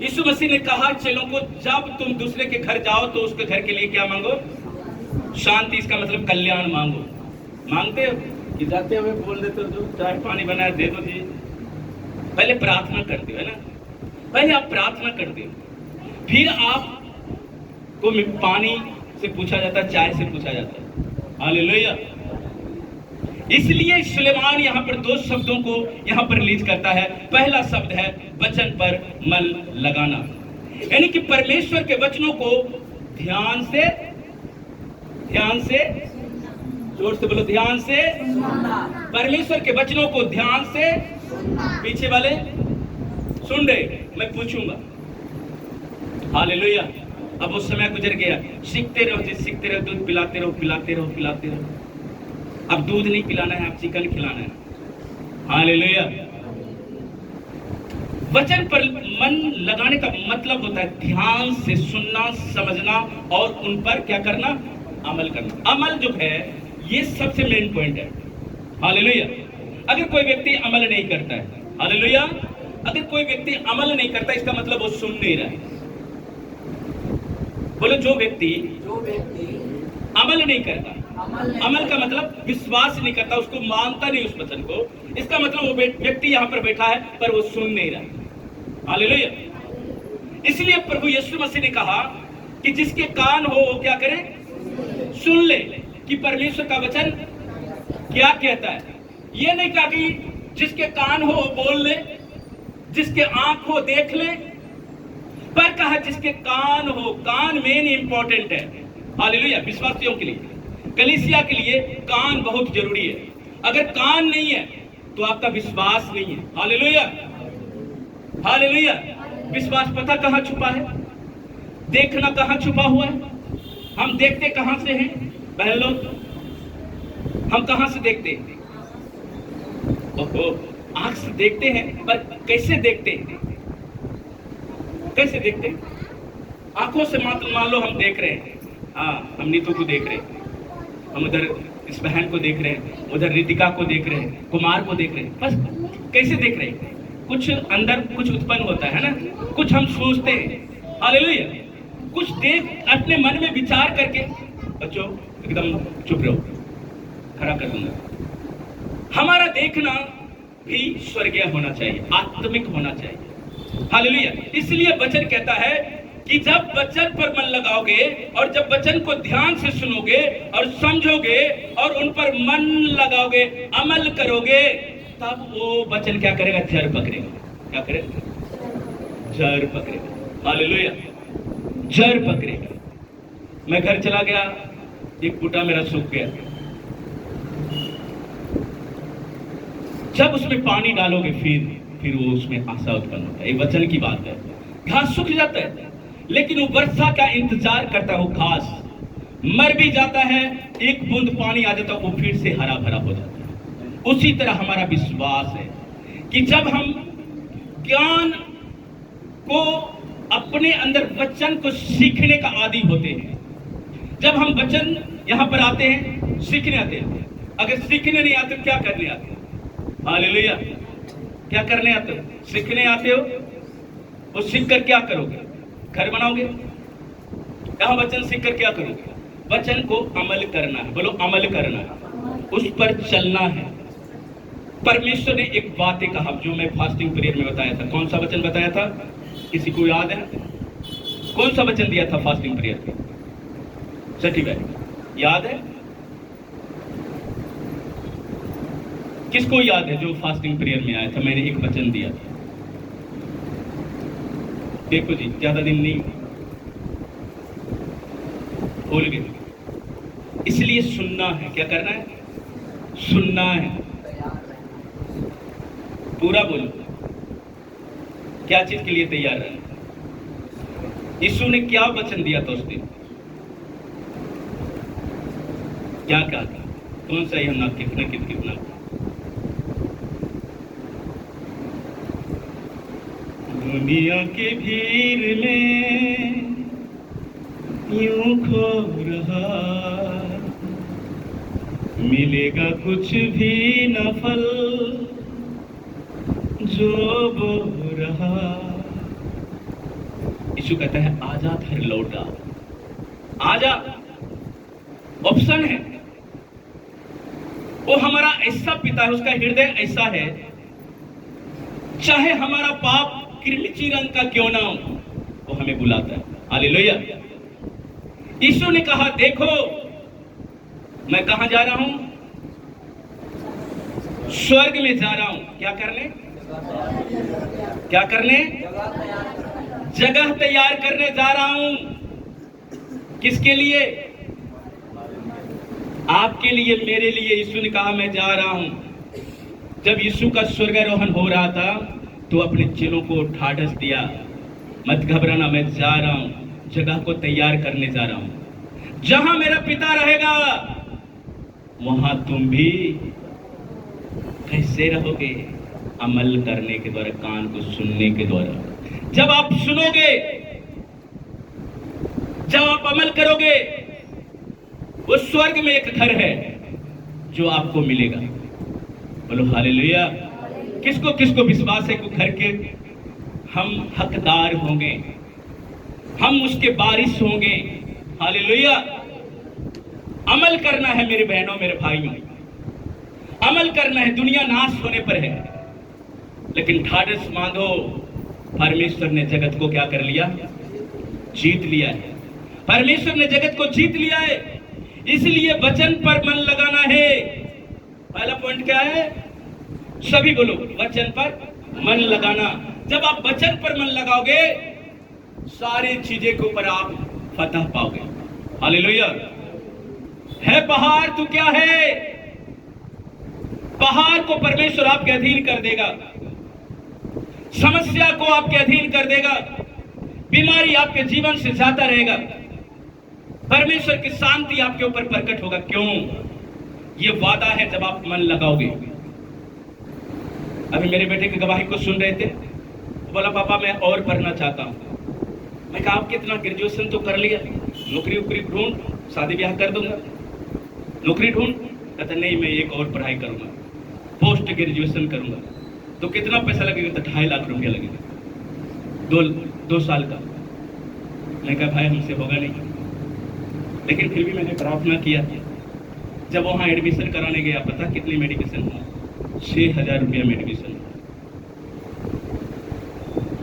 यीशु मसीह ने कहा चेलों को, जब तुम दूसरे के घर जाओ तो उसके घर के लिए क्या मांगो? शांति। इसका मतलब कल्याण मांगो। मांगते हो कि जाते हुए बोल देते हो, जो चाय पानी बनाए दे दो जी। पहले प्रार्थना करते हो, है ना? पहले आप प्रार्थना करते हो, फिर आप को पानी से पूछा जाता है, चाय से पूछा जाता है। हालेलुया। इसलिए सुलेमान यहाँ पर 2 शब्दों को यहाँ पर रिलीज करता है। पहला शब्द है वचन पर मन लगाना, यानी कि परमेश्वर के वचनों को ध्यान से जोर से बोलो, ध्यान से। परमेश्वर के वचनों को ध्यान से। पीछे वाले सुन रहे, मैं पूछूंगा। हालेलुया। अब वो समय गुजर गया, सीखते रहो जी, सीखते रहो, दूध पिलाते रहो, पिलाते रहो, पिलाते रहो। अब दूध नहीं पिलाना है, अब चिकन खिलाना है। हालेलुया। वचन पर मन लगाने का मतलब होता है ध्यान से सुनना, समझना और उन पर क्या करना? अमल करना। अमल जो है ये सबसे मेन पॉइंट है। हालेलुया। अगर कोई व्यक्ति अमल नहीं करता है, हालेलुया, अगर कोई व्यक्ति अमल नहीं करता, इसका मतलब वो सुन नहीं रहा है। बोलो, जो व्यक्ति अमल नहीं करता, अमल का मतलब विश्वास नहीं करता, उसको मानता नहीं उस वचन को, इसका मतलब वो व्यक्ति यहाँ पर बैठा है पर वो सुन नहीं रहा। हालेलुया। इसलिए प्रभु यीशु मसीह ने कहा कि जिसके कान हो वो क्या करे? सुन ले कि परमेश्वर का वचन क्या कहता है। ये नहीं कहा कि जिसके कान हो वो बोल ले, जिसके आंख हो देख ले, पर कहा जिसके कान हो। कान मेन इंपॉर्टेंट है। हालेलुया। विश्वासियों के लिए, कलीसिया के लिए कान बहुत जरूरी है। अगर कान नहीं है तो आपका विश्वास नहीं है। हालेलुया। हालेलुया। विश्वास पता कहाँ छुपा है? देखना कहाँ छुपा हुआ है? हम देखते कहाँ से हैं बहन लोग? हम कहाँ से देखते हैं? ओहो, आंख से देखते हैं, पर कैसे देखते हैं? कैसे देखते हैं? आंखों से मान लो हम देख रहे हैं, हाँ, हम नीतू को देख रहे हैं, हम उधर इस बहन को देख रहे हैं, उधर रितिका को देख रहे हैं, कुमार को देख रहे हैं। बस कैसे देख रहे हैं? कुछ अंदर कुछ उत्पन्न होता है ना, कुछ हम सोचते हैं। हालेलुया। कुछ देर अपने मन में विचार करके, बच्चों एकदम चुप रहो, खड़ा कर दूंगा। हमारा देखना भी स्वर्गीय होना चाहिए, आत्मिक होना चाहिए। हालेलुया। इसलिए वचन कहता है कि जब वचन पर मन लगाओगे और जब वचन को ध्यान से सुनोगे और समझोगे और उन पर मन लगाओगे, अमल करोगे, तब वो वचन क्या करेगा? जड़ पकड़ेगा। क्या करेगा? जड़ पकड़ेगा। हालेलुया। जड़ पकड़ेगा। मैं घर चला गया, एक बूटा मेरा सूख गया। जब उसमें पानी डालोगे फिर वो उसमें आशा उत्पन्न होता है। ये वचन की बात है। घास सूख जाता है लेकिन वो वर्षा का इंतजार करता है। वो घास मर भी जाता है, एक बूंद पानी आ जाता है, वो फिर से हरा भरा हो जाता है। उसी तरह हमारा विश्वास है कि जब हम ज्ञान को अपने अंदर वचन को सीखने का आदी होते हैं, जब हम वचन यहां पर आते हैं, सीखने आते हैं। अगर सीखने नहीं आते क्या करने आते? हालेलुया। क्या करने आते हो? सीखने आते हो। वो सीख कर क्या करोगे? घर बनाओगे। यहां वचन सीख कर क्या करोगे? वचन को अमल करना है। बोलो अमल करना है, उस पर चलना है। परमेश्वर ने एक बात कहा जो मैं फास्टिंग पीरियड में बताया था। कौन सा वचन बताया था? किसी को याद है? कौन सा वचन दिया था फास्टिंग पीरियड में? सटी भाई याद है? किसको याद है जो फास्टिंग पीरियड में आया था? मैंने एक वचन दिया था। देखो जी, ज्यादा दिन नहीं, भूल गए। इसलिए सुनना है। क्या करना है? सुनना है। पूरा बोलो, क्या चीज के लिए तैयार रहना? यीशु ने क्या वचन दिया था उस दिन? क्या कहा था? कौन सा हम ना कितना दुनिया के भीड़ में यूं खो रहा, मिलेगा कुछ भी न फल जो बो रहा। यीशु कहता है आजा फिर लौटा, आजा। ऑप्शन है। वो हमारा ऐसा पिता है, उसका हृदय ऐसा है, चाहे हमारा पाप किरमिची रंग का क्यों ना हो, वो हमें बुलाता है। हालेलुया। यीशु ने कहा देखो मैं कहां जा रहा हूं? स्वर्ग में जा रहा हूं। क्या करने? क्या करने? जगह तैयार करने जा रहा हूं। किसके लिए? आपके लिए, मेरे लिए। यीशु ने कहा मैं जा रहा हूं। जब यीशु का स्वर्गारोहण हो रहा था तो अपने चेलों को ढाढ़स दिया, मत घबराना, मैं जा रहा हूं, जगह को तैयार करने जा रहा हूं। जहां मेरा पिता रहेगा वहां तुम भी कैसे रहोगे? अमल करने के द्वारा, कान को सुनने के द्वारा। जब आप सुनोगे, जब आप अमल करोगे, वो स्वर्ग में एक घर है जो आपको मिलेगा। बोलो हालेलुया। किसको किसको विश्वास है कि घर के हम हकदार होंगे, हम उसके वारिस होंगे? हालेलुया। अमल करना है मेरे बहनों, मेरे भाइयों, अमल करना है। दुनिया नाश होने पर है, लेकिन ढाढ़स मांगो। परमेश्वर ने जगत को क्या कर लिया? जीत लिया है। परमेश्वर ने जगत को जीत लिया है। इसलिए वचन पर मन लगाना है। पहला पॉइंट क्या है? सभी बोलो, वचन पर मन लगाना। जब आप वचन पर मन लगाओगे, सारी चीजें के ऊपर आप फतह पाओगे। हालेलुया। है पहाड़ तो क्या है? पहाड़ को परमेश्वर आपके अधीन कर देगा, समस्या को आपके अधीन कर देगा, बीमारी आपके जीवन से जाता रहेगा, परमेश्वर की शांति आपके ऊपर प्रकट होगा। क्यों? ये वादा है जब आप मन लगाओगे। अभी मेरे बेटे की गवाही को सुन रहे थे, बोला पापा मैं और पढ़ना चाहता हूं। मैं कहा आप कितना ग्रेजुएशन तो कर लिया, नौकरी वोकरी ढूंढ, शादी ब्याह कर दूंगा, नौकरी ढूंढ। कहता नहीं मैं एक और पढ़ाई करूंगा, पोस्ट ग्रेजुएशन करूंगा। तो कितना पैसा लगेगा? तो 2.5 लाख रुपया लगेगा, 2 साल का। मैं कहा भाई हमसे होगा नहीं, लेकिन फिर भी मैंने प्रार्थना किया। जब वहाँ एडमिशन कराने गया, पता कितनी मेडिकेशन हुआ? 6,000 रुपया medication.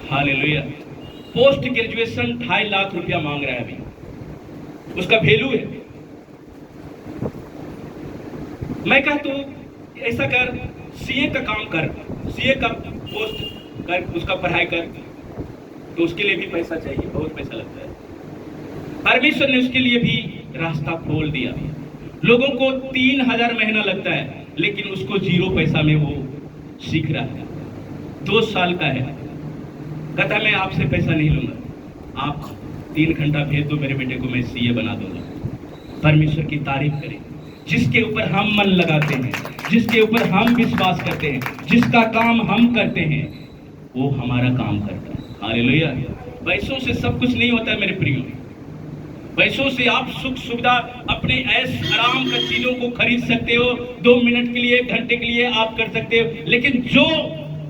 Hallelujah. Post graduation 2.5 lakh रुपया मांग रहा है अभी, उसका वैल्यू है। मैं कहा तो ऐसा कर, सीए का काम कर, सीए का पोस्ट कर, उसका पढ़ाई कर, तो उसके लिए भी पैसा चाहिए, बहुत पैसा लगता है। परमेश्वर ने उसके लिए भी रास्ता खोल दिया। लोगों को 3,000 महीना लगता है, लेकिन उसको 0 पैसा में वो सीख रहा है। 2 साल का है, कहता मैं आपसे पैसा नहीं लूंगा, आप 3 घंटा भेज दो मेरे बेटे को, मैं सीए बना दूंगा। परमेश्वर की तारीफ करें। जिसके ऊपर हम मन लगाते हैं, जिसके ऊपर हम विश्वास करते हैं, जिसका काम हम करते हैं, वो हमारा काम करता है। हालेलुया। पैसों से सब कुछ नहीं होता है मेरे प्रियो। पैसों से आप सुख सुविधा, अपने ऐश आराम का चीजों को खरीद सकते हो, 2 मिनट के लिए, 1 घंटे के लिए आप कर सकते हो, लेकिन जो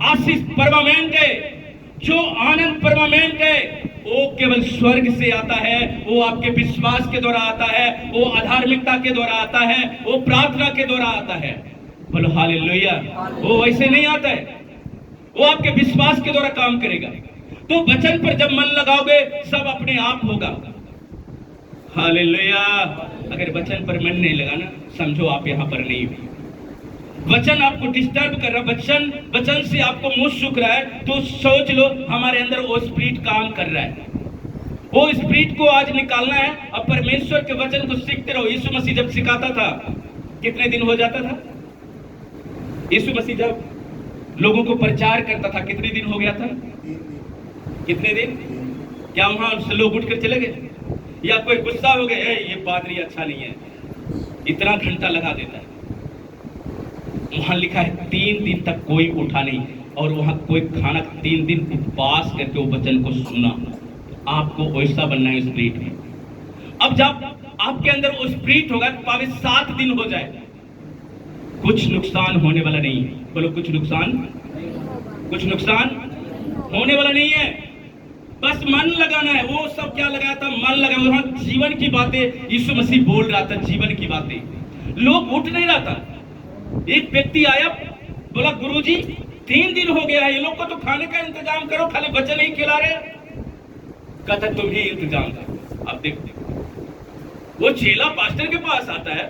आशीष परमानेंट है, जो आनंद परमानेंट है, वो केवल स्वर्ग से आता है। वो आपके विश्वास के द्वारा आता है, वो अधार्मिकता के द्वारा आता है, वो प्रार्थना के द्वारा आता है। बोलो हालेलुया। वो वैसे नहीं आता है, वो आपके विश्वास के द्वारा काम करेगा। तो वचन पर जब मन लगाओगे, सब अपने आप होगा। हालेलुया। अगर वचन पर मन नहीं लगा ना, समझो आप यहाँ पर नहीं हो। वचन आपको डिस्टर्ब कर रहा, वचन से आपको मुंह सूख रहा है, तो सोच लो हमारे अंदर वो स्पिरिट काम कर रहा है। वो स्पिरिट को आज निकालना है और परमेश्वर के वचन को सीखते रहो। यीशु मसीह जब सिखाता था, कितने दिन हो जाता था? यीशु मसीह जब लोगों को प्रचार करता था, कितने दिन हो गया था? कितने दिन? क्या वहां से लोग उठकर चले गए? या कोई गुस्सा हो गया, ये पादरी अच्छा नहीं है, इतना घंटा लगा देता है? वहां लिखा है 3 दिन तक कोई उठा नहीं, और वहां कोई खाना 3 दिन उपवास करके वो वचन को सुना। आपको वैसा बनना है स्पिरिट में। अब जब आपके अंदर वो स्पिरिट होगा, तो 7 दिन हो जाए, कुछ नुकसान होने वाला नहीं है। बोलो कुछ नुकसान होने वाला नहीं है। बस मन लगाना है। वो सब क्या लगाया था? मन लगाया। वहां जीवन की बातें यीशु मसीह बोल रहा था, जीवन की बातें। लोग उठ नहीं रहा था। एक व्यक्ति आया, बोला गुरुजी 3 दिन हो गया है, ये लोग को तो खाने का इंतजाम करो, खाली बच्चे नहीं खिला रहे। कहता तुम ही इंतजाम करो। अब देखो, वो चेला पास्टर के पास आता है,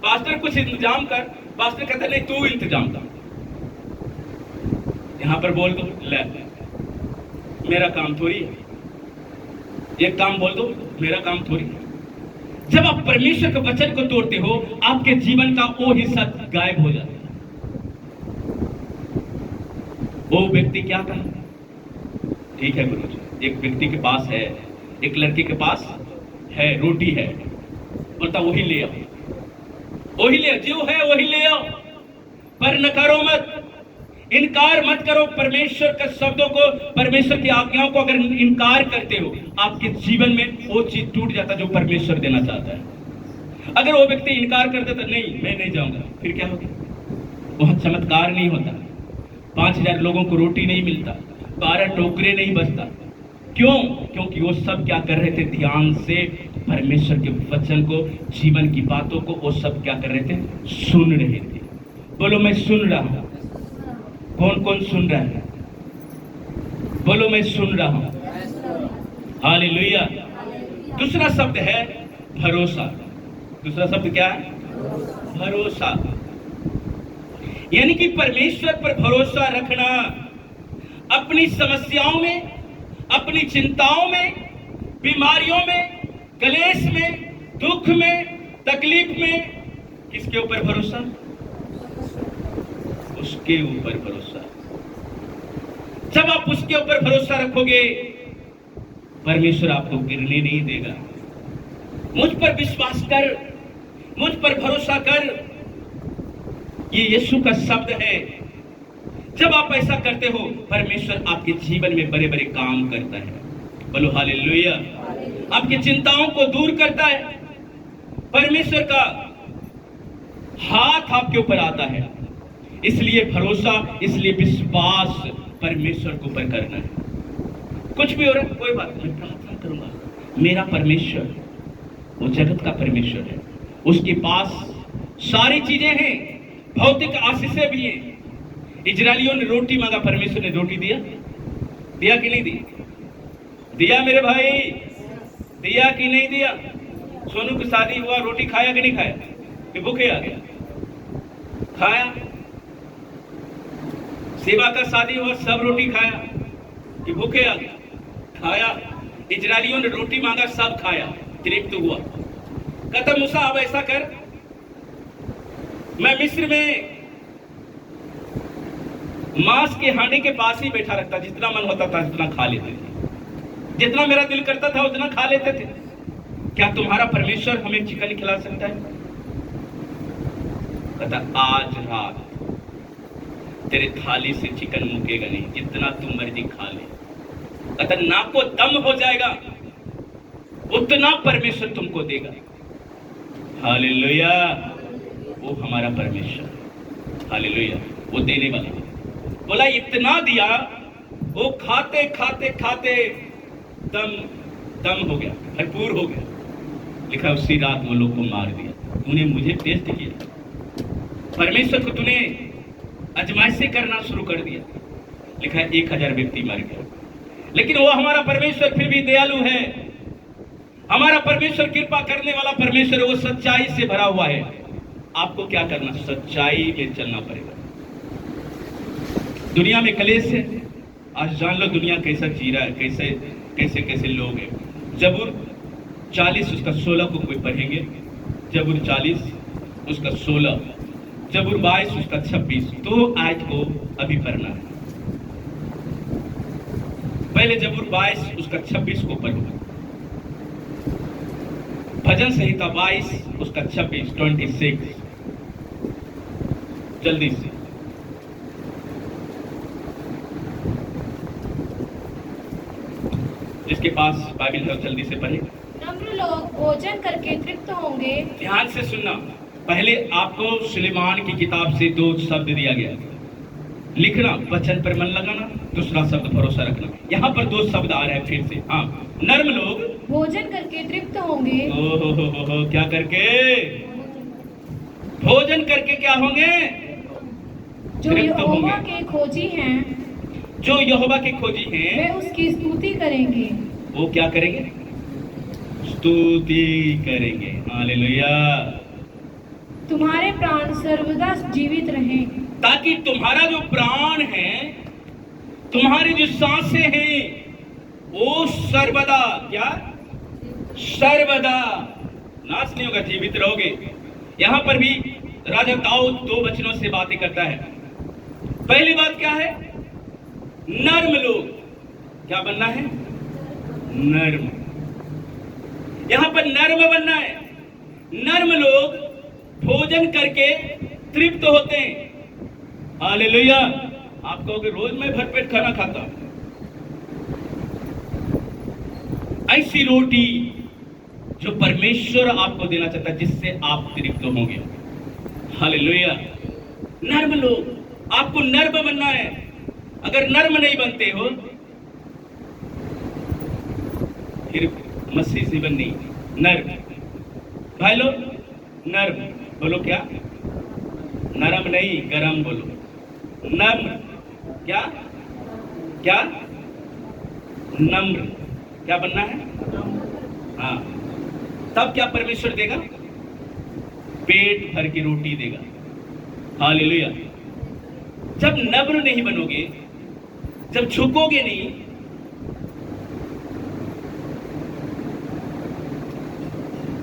पास्टर कुछ इंतजाम कर, पास्टर कहता नहीं तू इंतजाम कर, यहां पर बोल दो, ले मेरा काम थोड़ी है, एक काम बोल दो, मेरा काम थोड़ी है। जब आप परमेश्वर के वचन को तोड़ते हो, आपके जीवन का वो हिस्सा गायब हो जाता है। वो व्यक्ति क्या कहा? ठीक है गुरुजी, एक व्यक्ति के पास है, एक लड़के के पास है, रोटी है, बोलता वही ले आओ, वही ले आओ, जो है वही ले आओ, पर न करो मत, इनकार मत करो। परमेश्वर के शब्दों को, परमेश्वर की आज्ञाओं को अगर इनकार करते हो, आपके जीवन में वो चीज टूट जाता जो परमेश्वर देना चाहता है। अगर वो व्यक्ति इनकार कर देता, नहीं मैं नहीं जाऊंगा, फिर क्या होगा? वहां चमत्कार नहीं होता, 5,000 लोगों को रोटी नहीं मिलता, 12 टोकरे नहीं बचता। क्यों? क्योंकि वो सब क्या कर रहे थे? ध्यान से परमेश्वर के वचन को, जीवन की बातों को वो सब क्या कर रहे थे? सुन रहे थे। बोलो मैं सुन रहा हूं। कौन कौन सुन रहा है? बोलो मैं सुन रहा हूं। हालेलुया। दूसरा शब्द है भरोसा। दूसरा शब्द क्या है? भरोसा। यानी कि परमेश्वर पर भरोसा रखना। अपनी समस्याओं में, अपनी चिंताओं में, बीमारियों में, क्लेश में, दुख में, तकलीफ में, किसके ऊपर भरोसा? उसके ऊपर भरोसा। जब आप उसके ऊपर भरोसा रखोगे, परमेश्वर आपको गिरने नहीं देगा। मुझ पर विश्वास कर, मुझ पर भरोसा कर, ये यीशु का शब्द है। जब आप ऐसा करते हो, परमेश्वर आपके जीवन में बड़े बड़े काम करता है। बोलो हालेलुया। आपकी चिंताओं को दूर करता है। परमेश्वर का हाथ आपके ऊपर आता है। इसलिए भरोसा, इसलिए विश्वास परमेश्वर के ऊपर करना है। कुछ भी हो रहा है, कोई बात नहीं, प्रार्थना करूंगा, मेरा परमेश्वर वो जगत का परमेश्वर है, उसके पास सारी चीजें हैं, भौतिक आशीषें भी हैं। इजरायलियों ने रोटी मांगा, परमेश्वर ने रोटी दिया, दिया कि नहीं दिया? दिया मेरे भाई, दिया कि नहीं दिया? सोनू की शादी हुआ, रोटी खाया कि नहीं खाया? कि भूखे आ गया? खाया। सेवा का शादी हुआ, सब रोटी खाया कि भूखे आ गया? खाया। इजरायलियों ने रोटी मांगा, सब खाया, तृप्त हुआ। कहता मूसा अब ऐसा कर, मैं मिस्र में मांस के हांडी के पास ही बैठा रखता, जितना मन होता था उतना खा लेते थे, जितना मेरा दिल करता था उतना खा लेते थे। क्या तुम्हारा परमेश्वर हमें चिकन खिला सकता है? कहता आज रात तेरे थाली से चिकन मुकेगा नहीं, जितना तुम मर्जी खा ले। कहता नाको दम हो जाएगा, उतना परमेश्वर तुमको देगा। हालेलुया, वो हमारा परमेश्वर, हालेलुया, वो देने वाला। बोला इतना दिया, वो खाते खाते खाते दम हो गया, भरपूर हो गया। लिखा उसी रात वो लोग को मार दिया। तूने मुझे टेस्ट किया, परमेश्वर को तूने अजमाइशें करना शुरू कर दिया। लिखा 1000 व्यक्ति मर गए। लेकिन वो हमारा परमेश्वर फिर भी दयालु है, हमारा परमेश्वर कृपा करने वाला परमेश्वर, वो सच्चाई से भरा हुआ है। आपको क्या करना? सच्चाई में चलना पड़ेगा। दुनिया में कलेश है, आज जान लो दुनिया कैसा जी रहा है, कैसे कैसे कैसे लोग हैं। जबूर 40 उसका 16 को कोई पढ़ेंगे, जबूर 40 उसका 16, जबूर 22 उसका 26। तो आज को अभी पढ़ना है। पहले जबूर 22 उसका 26 को पढ़ो। भजन संहिता 22 उसका 26 जल्दी से। जिसके पास बाइबल है जल्दी से पढ़े। नम्र लोग भोजन करके तृप्त होंगे। ध्यान से सुनना, पहले आपको सुलेमान की किताब से 2 शब्द दिया गया, लिखना, वचन पर मन लगाना, दूसरा शब्द भरोसा रखना। यहाँ पर 2 शब्द आ रहे हैं फिर से। हाँ, नर्म लोग भोजन करके तृप्त होंगे। ओ क्या करके? भोजन करके क्या होंगे? जो यहोवा के खोजी हैं, जो यहोवा के खोजी हैं, वे उसकी स्तुति करेंगे। वो क्या करेंगे? स्तुति करेंगे। हालेलुया। तुम्हारे प्राण सर्वदा जीवित रहें। ताकि तुम्हारा जो प्राण है, तुम्हारी जो सांसें हैं, वो सर्वदा क्या? सर्वदा नाश नहीं होगा, जीवित रहोगे। यहां पर भी राजा दाऊद 2 वचनों से बातें करता है। पहली बात क्या है? नर्म लोग। क्या बनना है? नर्म। यहां पर नर्म बनना है। नर्म लोग भोजन करके तृप्त होते हैं। हालेलुया। आप कहोगे रोज मैं भरपेट खाना खाता हूं। ऐसी रोटी जो परमेश्वर आपको देना चाहता है, जिससे आप तृप्त होंगे। हालेलुया। नर्म लोग, आपको नर्म बनना है। अगर नर्म नहीं बनते हो फिर मसीह से बननी। नर्म भाई लोग, नर्म बोलो। क्या? नरम नहीं, गरम बोलो। नम्र। क्या? क्या? नम्र। क्या बनना है? हाँ, तब क्या परमेश्वर देगा? पेट भर के रोटी देगा। हालेलुया। जब नम्र नहीं बनोगे, जब झुकोगे नहीं,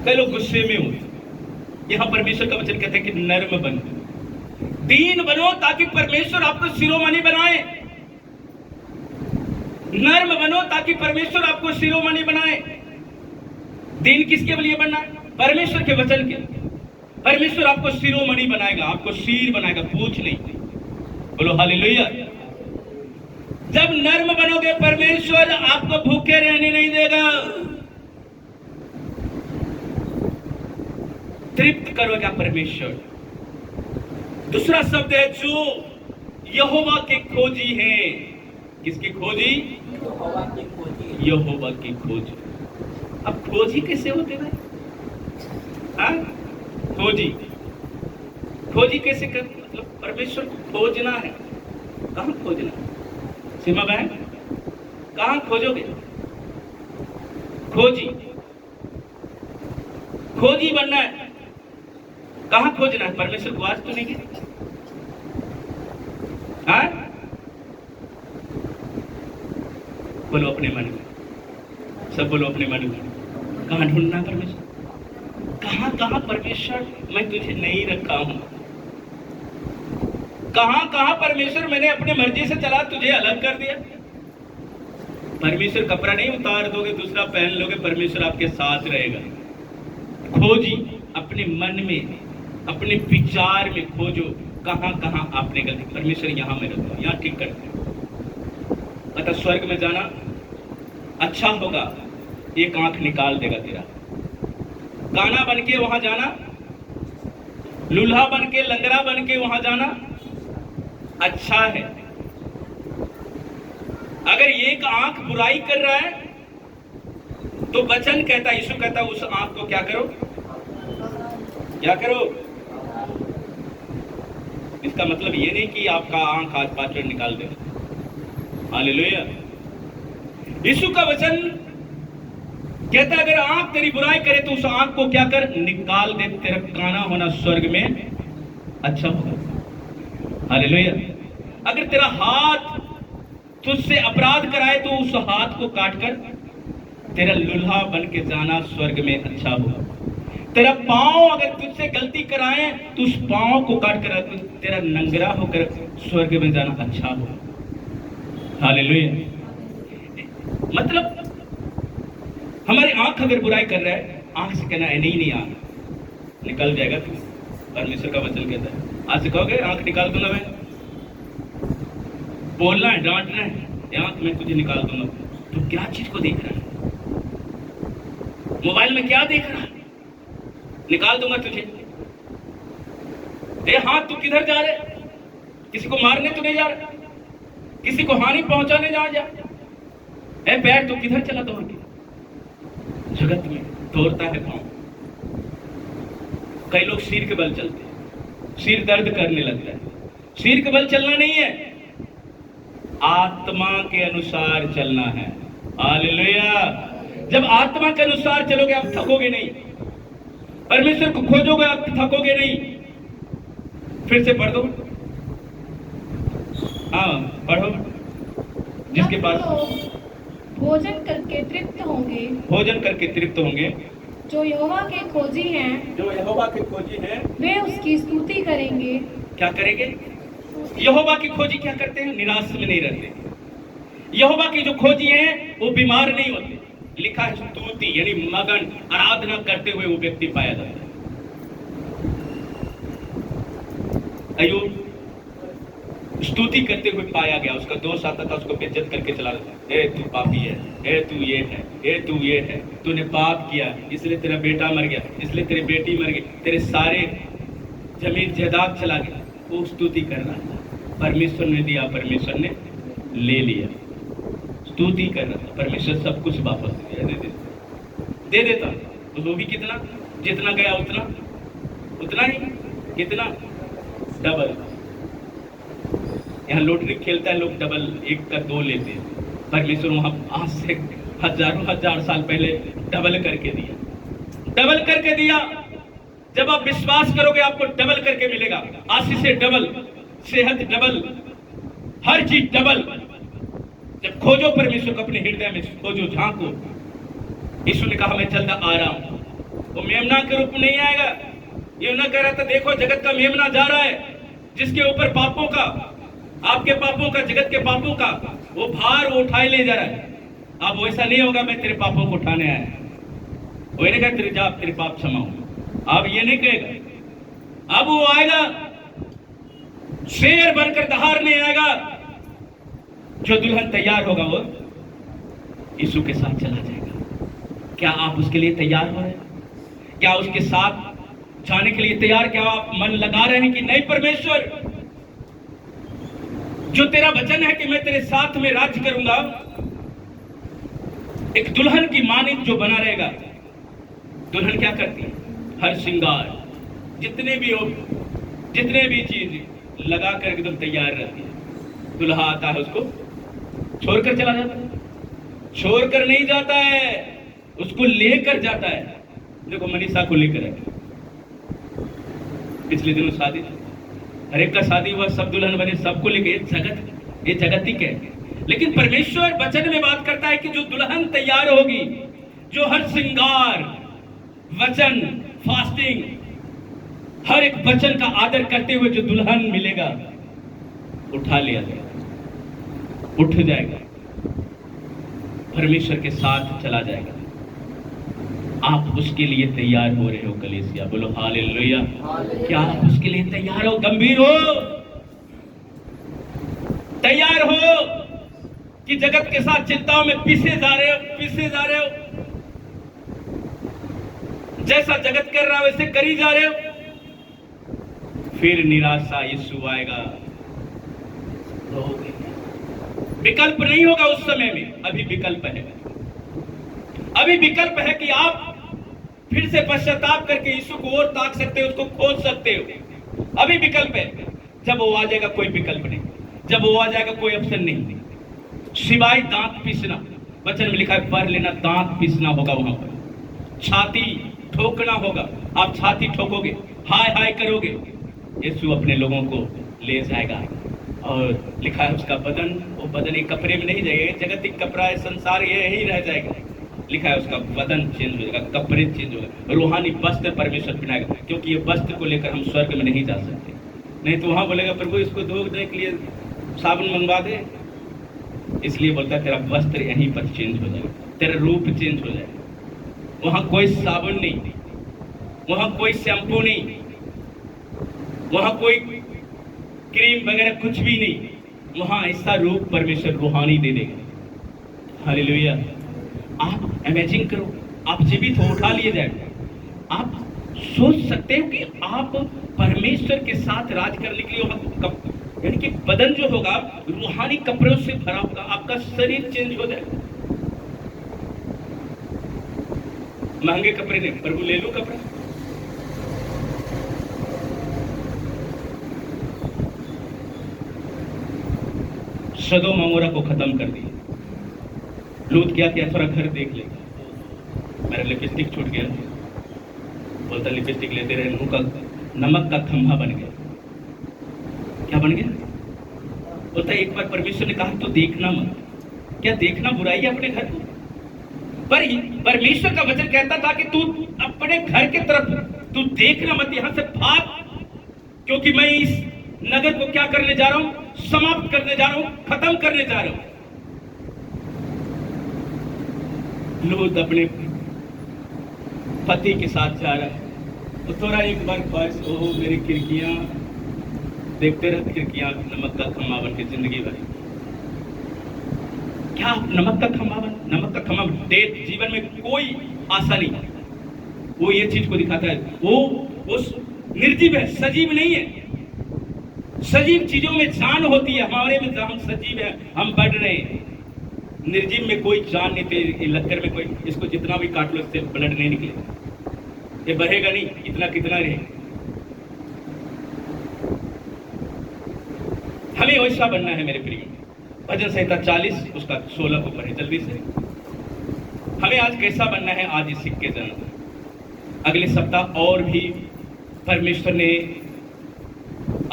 कई लोग गुस्से में हो। यहां परमेश्वर का वचन कहते हैं कि नर्म बनो, दीन बनो, ताकि परमेश्वर आपको शिरोमणि बनाए। नर्म बनो ताकि परमेश्वर आपको शिरोमणि बनाए। दीन किसके लिए बनना है? परमेश्वर के वचन के। परमेश्वर आपको शिरोमणि बनाएगा, आपको सिर बनाएगा, पूछ नहीं। बोलो हालेलुया। जब नर्म बनोगे, परमेश्वर आपको भूखे रहने नहीं देगा, तृप्त करोगे परमेश्वर। दूसरा शब्द है जो यहोवा के खोजी हैं। किसकी खोजी? यहोवा की खोजी। अब खोजी कैसे होते भाई? हाँ, खोजी खोजी कैसे कर, मतलब परमेश्वर को खोजना है। कहाँ खोजना है? सीमा बहन, कहाँ खोजोगे? खोजी खोजी बनना है। कहाँ खोजना है? परमेश्वर को आज तो नहीं किया। हाँ, बोलो अपने मन में, सब बोलो अपने मन में। कहाँ ढूंढना है परमेश्वर? कहाँ कहाँ परमेश्वर मैं तुझे नहीं रखा हूं? कहाँ कहाँ परमेश्वर मैंने अपने मर्जी से चला तुझे अलग कर दिया? परमेश्वर कपड़ा नहीं उतार दोगे, दूसरा पहन लोगे, परमेश्वर आपके साथ रहेगा। खोजी अपने मन में, अपने विचार में खोजो कहाँ कहाँ आपने गलती। परमेश्वर यहाँ में रखो, यहाँ ठीक कर दो। अतः स्वर्ग में जाना अच्छा होगा, एक आंख निकाल देगा तेरा। काना बन के वहां जाना, लूल्हा बन के, लंगड़ा बन के वहां जाना अच्छा है। अगर एक आंख बुराई कर रहा है तो वचन कहता, यीशु कहता उस आंख को क्या करो? क्या करो? इसका मतलब ये नहीं कि आपका आंख आज पाचड़ निकाल दे। हालेलुया। यीशु का वचन कहता अगर आंख तेरी बुराई करे तो उस आंख को क्या कर? निकाल दे। तेरा काना होना स्वर्ग में अच्छा होगा। हालेलुया। अगर तेरा हाथ तुझसे अपराध कराए तो उस हाथ को काटकर तेरा लूल्हा बन के जाना स्वर्ग में अच्छा होगा। तेरा पांव अगर तुझसे गलती कराए तो उस पांव को काट कर तेरा नंगरा होकर स्वर्ग में जाना अच्छा होगा। हालेलुया। मतलब हमारी आंख अगर बुराई कर रहा है, आंख से कहना है नहीं नहीं, आंख निकल जाएगा तू। परमेश्वर का वचन कहता है आज से कहोगे आंख निकाल दूंगा मैं, बोलना है, डांटना है, आंख मैं तुझे निकाल दूंगा। तो क्या चीज को देख रहा है? मोबाइल में क्या देख रहा है? निकाल दूंगा तुझे। ए हाथ तू किधर जा रहे? किसी को मारने तो नहीं जा रहा, किसी को हानि पहुंचाने जा। ए पैर तू किधर चला दौड़ के? जगत में दौड़ता है पांव। कई लोग सिर के बल चलते हैं, सिर दर्द करने लगता है। सिर के बल चलना नहीं है, आत्मा के अनुसार चलना है। हालेलुया। जब आत्मा के अनुसार चलोगे आप थकोगे नहीं, परमेश्वर को खोजोगे आप थकोगे नहीं। फिर से पढ़ दो। हाँ पढ़ो। जिसके पास भोजन करके तृप्त होंगे, भोजन करके तृप्त होंगे, जो यहोवा के खोजी हैं, जो यहोवा के खोजी हैं, वे उसकी स्तुति करेंगे। क्या करेंगे? यहोवा की खोजी क्या करते हैं? निराश में नहीं रहते। यहोवा की जो खोजी हैं वो बीमार नहीं होते। लिखा है स्तुति यानी मगन आराधना करते हुए वो व्यक्ति पाया जाता है। अय्यूब स्तुति करते हुए पाया गया, उसका दोस्त आता था उसको बेइज्जत करके चला जाता। ए तू पापी है, ए तू ये है, ए तू ये है, तूने पाप किया इसलिए तेरा बेटा मर गया, इसलिए तेरी बेटी मर गई, तेरे सारे जमीन जायदाद चला गया। वो स्तुति कर रहा था, परमेश्वर ने दिया, परमेश्वर ने ले लिया। स्तुति कर रहा था, परमेश्वर सब कुछ वापस दे देता। तो वो भी कितना, जितना गया उतना ही, कितना डबल। यहाँ लॉटरी खेलता है लोग, डबल 1 का 2 लेते हैं। परमेश्वर वहां आज से हजार साल पहले डबल करके दिया, डबल करके दिया। जब आप विश्वास करोगे आपको डबल करके मिलेगा। आशीष डबल, सेहत डबल, हर चीज डबल। जब खोजो परमेश्वर को, अपने हृदय में खोजो, झांको। यीशु ने कहा मैं जल्द आ रहा हूं। वो मेमना के रूप में नहीं आएगा। ये ना कह रहा था देखो जगत का मेमना जा रहा है, जिसके ऊपर पापों का, आपके पापों का, जगत के पापों का वो भार वो उठाए ले जा रहा है। अब वैसा नहीं होगा, मैं तेरे पापों को उठाने आया। वो नहीं कहा तेरे जाप, तेरे पाप क्षमा हो। अब ये नहीं कहेगा, अब वो आएगा शेर बनकर दहाड़ने आएगा। जो दुल्हन तैयार होगा वो यीशु के साथ चला जाएगा। क्या आप उसके लिए तैयार हो रहे हैं? क्या उसके साथ जाने के लिए तैयार? क्या आप मन लगा रहे हैं कि नहीं परमेश्वर, जो तेरा वचन है कि मैं तेरे साथ में राज्य करूंगा, एक दुल्हन की मानिक जो बना रहेगा, दुल्हन क्या करती है? हर श्रृंगार, जितने भी चीज लगा कर एकदम तैयार रहती है। दुल्हा आता है, उसको छोड़कर चला जाता है। छोड़कर नहीं जाता है, उसको लेकर जाता है। देखो मनीषा को लेकर है, पिछले दिनों शादी, हर एक का शादी हुआ, सब दुल्हन बने, सबको लेके ये जगतिक है। लेकिन परमेश्वर वचन में बात करता है कि जो दुल्हन तैयार होगी, जो हर श्रृंगार, वचन, फास्टिंग, हर एक वचन का आदर करते हुए जो दुल्हन मिलेगा, उठा लिया जाएगा, उठ जाएगा, परमेश्वर के साथ चला जाएगा। आप उसके लिए तैयार हो रहे हो कलीसिया? बोलो हालेलुया। क्या आप उसके लिए तैयार हो? गंभीर हो? तैयार हो कि जगत के साथ चिंताओं में पिसे जा रहे हो? जैसा जगत कर रहा है वैसे करी जा रहे हो? फिर निराशा, यीशु आएगा, रोगे। विकल्प नहीं होगा उस समय में। अभी विकल्प है, अभी विकल्प है कि आप फिर से पश्चाताप करके यीशु को और ताक सकते हो, उसको खोज सकते हो। अभी विकल्प है। जब वो आ जाएगा कोई विकल्प नहीं, जब वो आ जाएगा कोई ऑप्शन नहीं, सिवाय दांत पीसना। वचन में लिखा है, पढ़ लेना, दांत पीसना होगा वहां पर, छाती ठोकना होगा। आप छाती ठोकोगे, हाय हाय करोगे, यीशु अपने लोगों को ले जाएगा। और लिखा है उसका बदन, वो बदन एक कपड़े में नहीं जाएगा, जगतिक कपड़ा है, संसार ये यही रह जाएगा। लिखा है उसका बदन चेंज हो जाएगा, कपड़े चेंज होगा, रूहानी वस्त्र परमेश्वर पहनाएगा। क्योंकि ये वस्त्र को लेकर हम स्वर्ग में नहीं जा सकते। नहीं तो वहां बोलेगा, प्रभु इसको धोने के लिए साबुन मंगवा दे। इसलिए बोलता है, तेरा वस्त्र यहीं पर चेंज हो जाएगा, तेरा रूप चेंज हो जाएगा। वहां कोई साबुन नहीं, वहां कोई शैम्पू नहीं, वहां कोई क्रीम वगैरह कुछ भी नहीं। वहां ऐसा रूप परमेश्वर रूहानी दे देगा। हालेलुया। आप इमेजिन करो, आप जीवित हो, उठा लिए जाए। आप सोच सकते हो कि आप परमेश्वर के साथ राज करने के लिए यानी कि बदन जो होगा रूहानी कपड़ों से भरा होगा, आपका शरीर चेंज हो जाएगा। महंगे कपड़े नहीं, प्रभु ले लो कपड़ा। सदोम अमोरा को खत्म कर दिया। लूत क्या किया? थोड़ा घर देख लेगा, मेरा लिपस्टिक छूट गया, बोलता लिपस्टिक लेते रहे, मुंह का नमक का खंभा बन गया। क्या बन गया? बोलता एक बार परमेश्वर ने कहा तो देखना मत। क्या देखना बुराई है अपने घर को? पर परमेश्वर का वचन कहता था कि तू अपने घर के तरफ तू देखना मत, यहां से भाग, क्योंकि मैं इस नगर को क्या करने जा रहा हूं? समाप्त करने जा रहा हूं, खत्म करने जा रहा हूं। लूत अपने पति के साथ जा रहा है, तो थोड़ा एक बार ख्वाहिश, ओह मेरी खिड़कियां, देखते रहते खिड़कियां नमक का खंभा बन के जिंदगी भरी। क्या नमक का खंभा बन? नमक का खंभा डेथ, जीवन में कोई आशा नहीं। वो ये चीज को दिखाता है, वो निर्जीव है, सजीव नहीं है। सजीव चीजों में जान होती है, हमारे में हम सजीव है, हम बढ़ रहे हैं। निर्जीव में कोई जान नहीं थे। लक्कर में कोई, इसको जितना भी काट लो इससे ब्लड नहीं निकलेगा, ये बढ़ेगा नहीं, इतना कितना रहेगा। हमें वैसा बनना है मेरे प्रिय। भजन संहिता 40 उसका 16 को पढ़े जल्दी से। हमें आज कैसा बनना है? आज इस सिक्के जन्म। अगले सप्ताह और भी परमेश्वर ने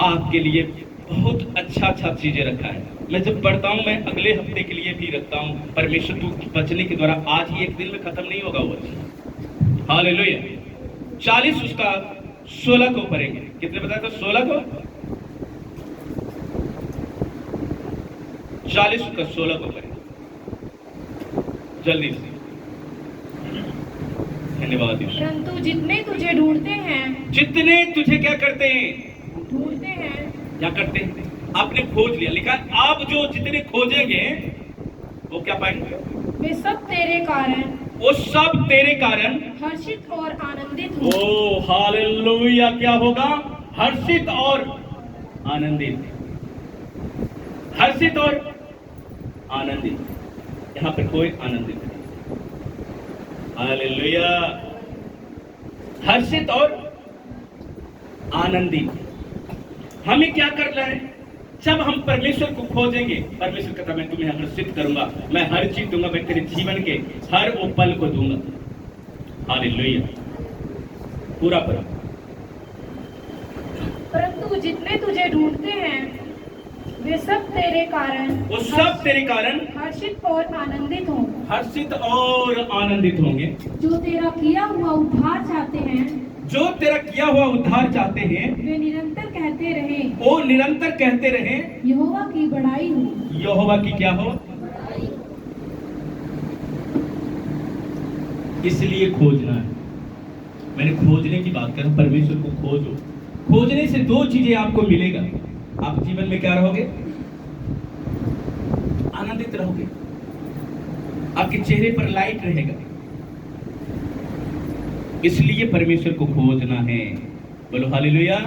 आपके लिए बहुत अच्छा चीजें रखा है। मैं जब पढ़ता हूं, मैं अगले हफ्ते के लिए भी रखता हूं। परमेश्वर तू बचने के द्वारा आज ही एक दिन में खत्म नहीं होगा वो। हालेलुया। 40 उसका 16 को पढ़ेंगे। कितने बताया था? 16 को। 40 उसका 16 को पढ़ेंगे जल्दी से। धन्यवाद। परंतु जितने तुझे ढूंढते हैं, जितने तुझे क्या करते हैं? ढूंढते हैं। क्या करते हैं? आपने खोज लिया। लिखा आप जो जितने खोजेंगे वो क्या पाएंगे? वे सब तेरे कारण, वो सब तेरे कारण हर्षित और आनंदित हो। ओ हालेलुया। क्या होगा? हर्षित और आनंदित। हर्षित और आनंदित। यहाँ पर कोई आनंदित नहीं। हालेलुया। हर्षित और आनंदित। हमें क्या करना है? जब हम परमेश्वर को खोजेंगे, परमेश्वर कहता मैं तुम्हें हर्षित करूंगा, मैं हर चीज दूंगा, मैं तेरे जीवन के हर वो पल को दूंगा। हालेलुया। पूरा पूरा। परंतु जितने तुझे ढूंढते हैं वे सब तेरे कारण वो सब तेरे कारण हर्षित और आनंदित हों। हर्षित और आनंदित होंगे। जो तेरा किया हुआ उद्धार चाहते हैं जो तेरा किया हुआ उद्धार चाहते हैं वे निरंतर कहते रहे, वो निरंतर कहते रहे, यहोवा की बड़ाई हो। यहोवा की क्या हो? इसलिए खोजना है। मैंने खोजने की बात करूं, परमेश्वर को खोजो। खोजने से दो चीजें आपको मिलेगा। आप जीवन में क्या रहोगे? आनंदित रहोगे, आपके चेहरे पर लाइट रहेगा। इसलिए परमेश्वर को खोजना है। बोलो हालेलुया।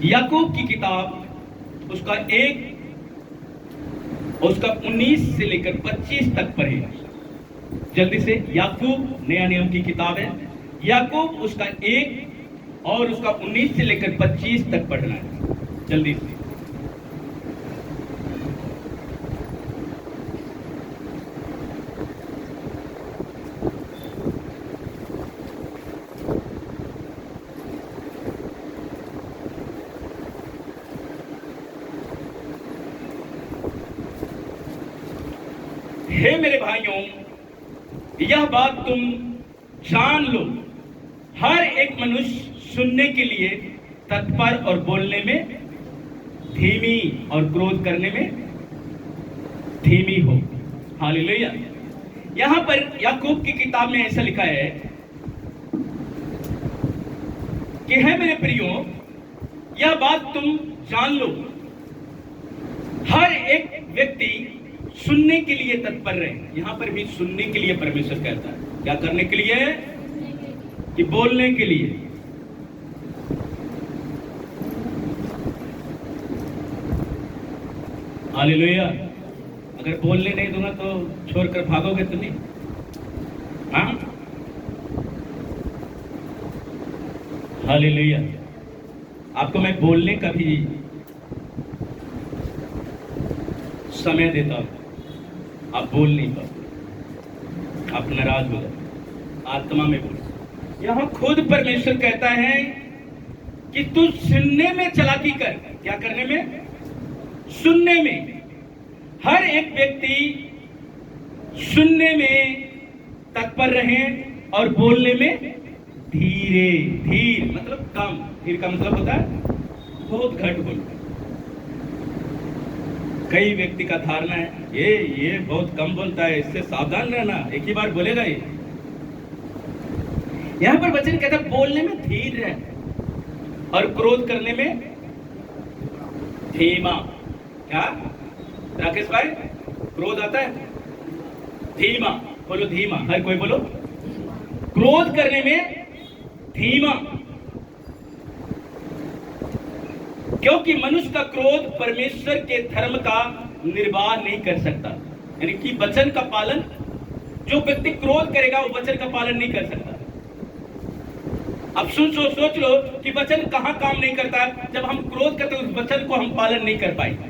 याकूब की किताब उसका 19 से लेकर 25 तक पढ़े जल्दी से। याकूब नया नियम की किताब है। याकूब उसका 1 और उसका 19 से लेकर 25 तक पढ़ना है जल्दी से। हे मेरे भाइयों, यह बात तुम जान लो, हर एक मनुष्य सुनने के लिए तत्पर और बोलने में धीमी और क्रोध करने में धीमी हो। हालेलुया। यहां पर याकूब की किताब में ऐसा लिखा है कि है मेरे प्रियो, यह बात तुम जान लो, हर एक व्यक्ति सुनने के लिए तत्पर रहे। यहां पर भी सुनने के लिए परमेश्वर कहता है। क्या करने के लिए? कि बोलने के लिए। हालेलुया। अगर बोलने नहीं दूंगा तो छोड़कर भागोगे तो नहीं? हाँ, हालेलुया। आपको मैं बोलने का भी समय देता हूं, आप बोल नहीं पाते, आप नाराज हो जाते, आत्मा में बोल। यहां खुद परमेश्वर कहता है कि तू सुनने में चालाकी कर। क्या करने में? सुनने में। हर एक व्यक्ति सुनने में तत्पर रहे और बोलने में धीरे। धीर मतलब कम। धीर का मतलब होता है बहुत घट बोलना। कई व्यक्ति का धारणा है ये बहुत कम बोलता है, इससे सावधान रहना, एक ही बार बोलेगा ये। यहां पर वचन कहता है बोलने में धीर रह और क्रोध करने में धीमा। क्या राकेश भाई? क्रोध आता है धीमा। बोलो धीमा, हर कोई बोलो। क्रोध करने में धीमा, क्योंकि मनुष्य का क्रोध परमेश्वर के धर्म का निर्वाह नहीं कर सकता। यानी कि वचन का पालन, जो व्यक्ति क्रोध करेगा वो वचन का पालन नहीं कर सकता। अब सोच लो कि वचन कहां काम नहीं करता है? जब हम क्रोध करते हैं उस वचन को हम पालन नहीं कर पाएंगे।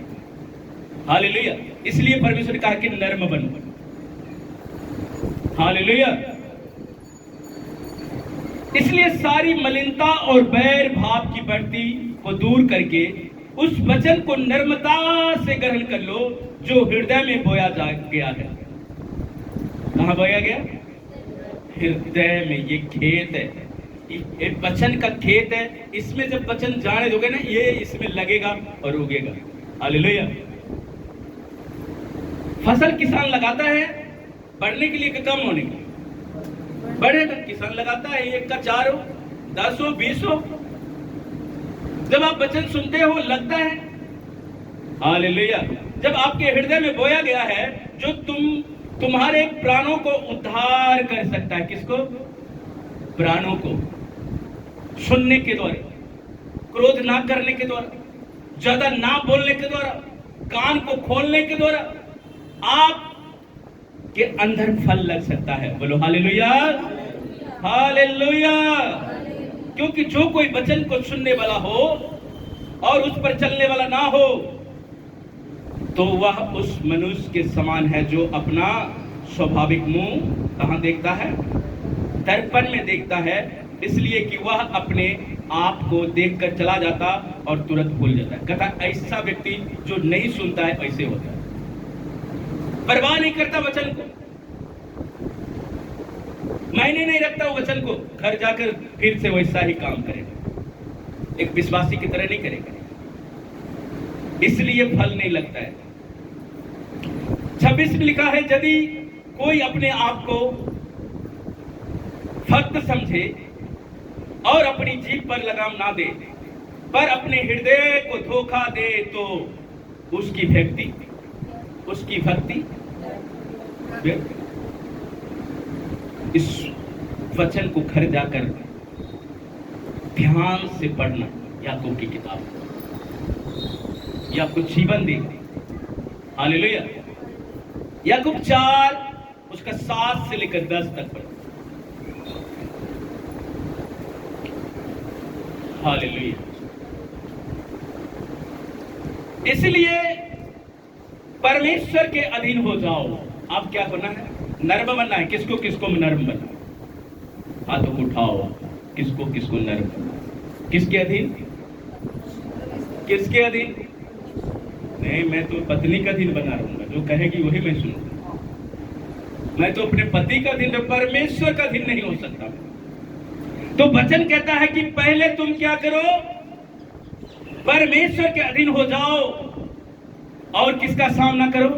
हालेलुया। इसलिए परमेश्वर ने कहा कि नर्म बनो। हालेलुया। इसलिए सारी मलिनता और बैर भाव की बढ़ती को दूर करके उस वचन को नर्मता से ग्रहण कर लो जो हृदय में बोया जा गया है। कहां बोया गया? हृदय में। ये खेत है, ये वचन का खेत है। इसमें जब वचन जाने दोगे ना, ये इसमें लगेगा और उगेगा। हालेलुया। फसल किसान लगाता है बढ़ने के लिए कि कम होने के लिए? बढ़ेगा। किसान लगाता है 1 का 4 हो, 10 हो, 20 हो। जब आप वचन सुनते हो लगता है। हालेलुया। जब आपके हृदय में बोया गया है, जो तुम्हारे प्राणों को उद्धार कर सकता है। किसको? प्राणों को। सुनने के द्वारा, क्रोध ना करने के द्वारा, ज्यादा ना बोलने के द्वारा, कान को खोलने के द्वारा, आप के अंदर फल लग सकता है। बोलो हालेलुया, हालेलुया। क्योंकि जो कोई वचन को सुनने वाला हो और उस पर चलने वाला ना हो, तो वह उस मनुष्य के समान है जो अपना स्वाभाविक मुंह कहां देखता है? दर्पण में देखता है, इसलिए कि वह अपने आप को देखकर चला जाता और तुरंत भूल जाता है। कहता ऐसा व्यक्ति जो नहीं सुनता है ऐसे होता है, परवाह नहीं करता वचन को, मायने नहीं रखता वो वचन को, घर जाकर फिर से वैसा ही काम करेगा, एक विश्वासी की तरह नहीं करेगा, इसलिए फल नहीं लगता है। 26 में लिखा है, यदि कोई अपने आप को भक्त समझे और अपनी जीभ पर लगाम ना दे, पर अपने हृदय को धोखा दे, तो उसकी भक्ति इस वचन को घर जाकर ध्यान से पढ़ना, याकूब की किताब, ये आपको जीवन देगी। हालेलुया। याकूब 4 उसका 7 से लेकर 10 तक पढ़ो। हालेलुया। इसलिए परमेश्वर के अधीन हो जाओ। आप क्या बनना है? नर्म बनना है। किसको किसको नर्म बनना? हाथों को उठाओ। किसको किसको नर्म बनना? किसके अधीन? किसके अधीन? नहीं, मैं तो पत्नी का अधीन बना रहूंगा, जो कहेगी वही मैं सुनूंगा। मैं तो अपने पति का अधीन, परमेश्वर का अधीन नहीं हो सकता। तो वचन कहता है कि पहले तुम क्या करो? परमेश्वर के अधीन हो जाओ। और किसका सामना करो?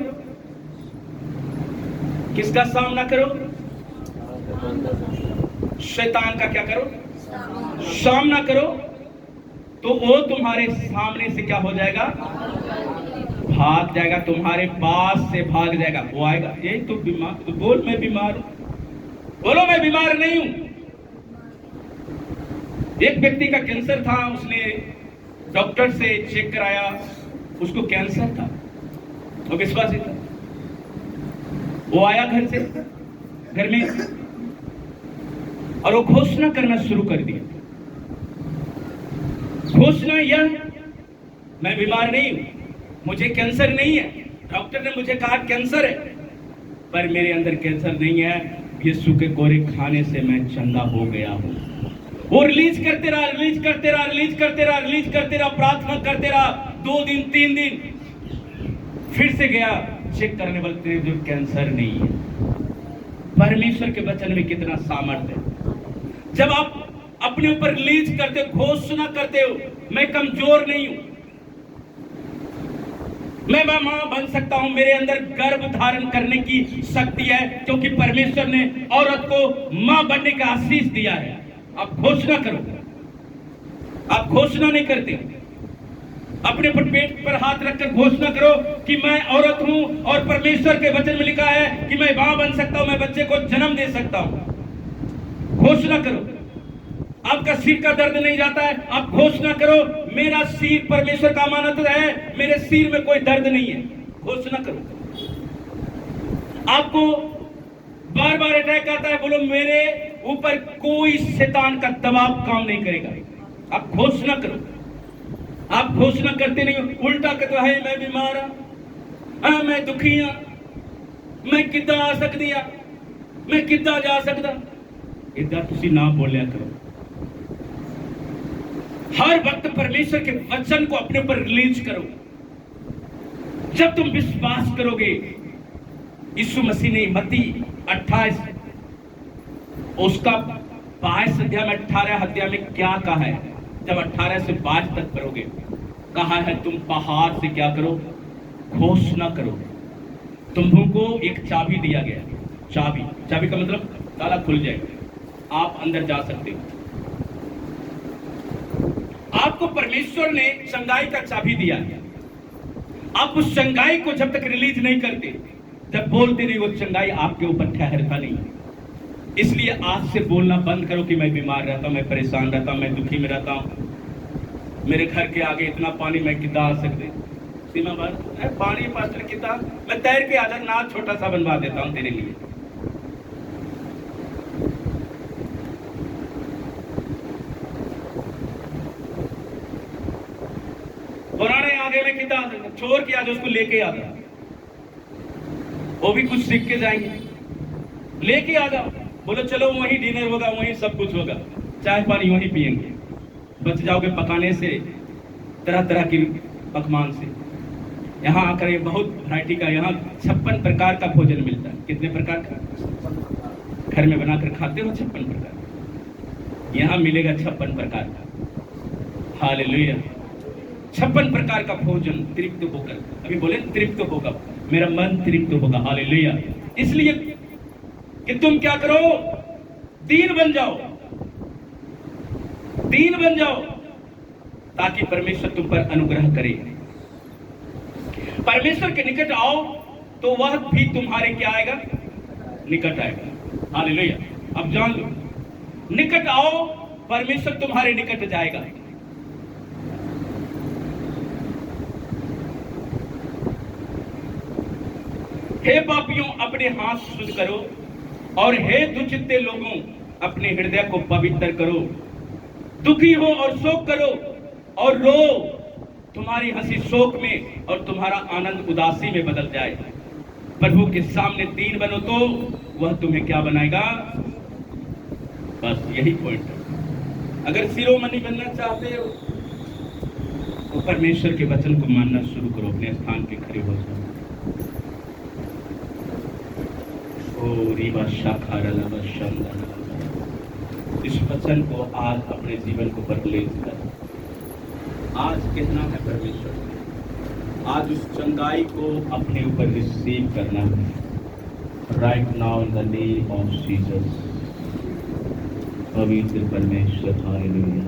किसका सामना करो? शैतान का क्या करो? सामना करो। तो वो तुम्हारे सामने से क्या हो जाएगा? भाग जाएगा, तुम्हारे पास से भाग जाएगा। वो आएगा, ये तो बीमार, तो बोल मैं बीमार हूं। बोलो मैं बीमार नहीं हूं। एक व्यक्ति का कैंसर था, उसने डॉक्टर से चेक कराया, उसको कैंसर था, वो विश्वासी था। वो आया घर में और वो घोषणा करना शुरू कर दिया। घोषणा यह, मैं बीमार नहीं हूं, मुझे कैंसर नहीं है, डॉक्टर ने मुझे कहा कैंसर है, पर मेरे अंदर कैंसर नहीं है, यीशु के कोरे खाने से मैं चंगा हो गया हूं। वो रिलीज करते रहा, प्रार्थना करते रहा। 2 दिन 3 दिन, फिर से गया चेक करने वाले, जो कैंसर नहीं है। परमेश्वर के वचन में कितना सामर्थ्य है। जब आप अपने ऊपर रिलीज करते हो, घोषणा करते हो, मैं कमजोर नहीं हूं, मैं मां बन सकता हूं, मेरे अंदर गर्भ धारण करने की शक्ति है, क्योंकि परमेश्वर ने औरत को मां बनने का आशीष दिया है। आप घोषणा करो। आप घोषणा नहीं करते, अपने पेट पर हाथ रखकर घोषणा करो कि मैं औरत हूं और परमेश्वर के वचन में लिखा है कि मैं मां बन सकता हूं, मैं बच्चे को जन्म दे सकता हूं। घोषणा करो। आपका सिर का दर्द नहीं जाता है, आप घोषणा करो, मेरा सिर परमेश्वर का अमानत है, मेरे सिर में कोई दर्द नहीं है। घोषणा करो। आपको बार बार अटैक आता है, बोलो मेरे ऊपर कोई शैतान का दबाव काम नहीं करेगा। आप घोषणा करो। आप घोषणा करते नहीं हो, उल्टा कहते है मैं बीमार हाँ, मैं दुखी हाँ, मैं किद्दां आ सकती हाँ, मैं किद्दां जा सकता। इदा तुसी ना बोलिया करो। हर वक्त परमेश्वर के वचन को अपने ऊपर रिलीज करो। जब तुम विश्वास करोगे, यीशु मसीह ने मत्ती 28 उसका 22 अध्याय में 18 अध्याय में क्या कहा है? जब 18 से 22 तक पढ़ोगे, कहा है तुम पहाड़ से क्या करो? घोषणा करो। तुमको एक चाबी दिया गया। चाबी का मतलब ताला खुल जाएगा, आप अंदर जा सकते हो। आपको परमेश्वर ने चंगाई का चाबी दिया है। आप उस चंगाई को जब तक रिलीज नहीं करते, जब बोलते नहीं, वो चंगाई आपके ऊपर ठहरता नहीं। इसलिए आज से बोलना बंद करो कि मैं बीमार रहता हूं, मैं परेशान रहता हूं, मैं दुखी में रहता हूं, मेरे घर के आगे इतना पानी, मैं किद्दां आ सकते। सीमा पानी पास्टर किता मैं तैर के आजा, नाव छोटा सा बनवा देता हूं तेरे लिए। पुराने आगे में किता छोड़ के आजा, उसको लेके आजा, वो भी कुछ सीख के जाएंगे। लेके आजा, बोलो चलो वहीं डिनर होगा, वहीं सब कुछ होगा, चाय पानी वहीं पिएंगे, बच जाओगे पकाने से, तरह तरह की पकवान से। यहाँ आकर ये बहुत वैरायटी का, यहाँ 56 प्रकार का भोजन मिलता है। कितने प्रकार का? घर में बनाकर खाते हो 56 प्रकार, यहाँ मिलेगा 56 प्रकार का। हालेलुया। 56 प्रकार का भोजन तृप्त होकर, अभी बोले तृप्त होगा, मेरा मन तृप्त होगा। हालेलुया। इसलिए कि तुम क्या करो, दीन बन जाओ, दीन बन जाओ, ताकि परमेश्वर तुम पर अनुग्रह करे। परमेश्वर के निकट आओ तो वह भी तुम्हारे क्या आएगा, निकट आएगा। हालेलुया। अब जान लो, निकट आओ, परमेश्वर तुम्हारे निकट जाएगा। हे पापियों, अपने हाथ शुद्ध करो, और हे दुचित्ते लोगों, अपने हृदय को पवित्र करो। दुखी हो और शोक करो और रो, तुम्हारी हंसी शोक में और तुम्हारा आनंद उदासी में बदल जाए। प्रभु के सामने दीन बनो तो वह तुम्हें क्या बनाएगा। बस यही पॉइंट है। अगर शिरोमणि बनना चाहते हो तो परमेश्वर के वचन को मानना शुरू करो, अपने स्थान पे खड़े हो जाओ। इस वचन को आज अपने जीवन को बदलेज कर, आज कहना है परमेश्वर, आज उस चंगाई को अपने ऊपर रिसीव करना है। Right now in the name of Jesus. पवित्र परमेश्वर, hallelujah.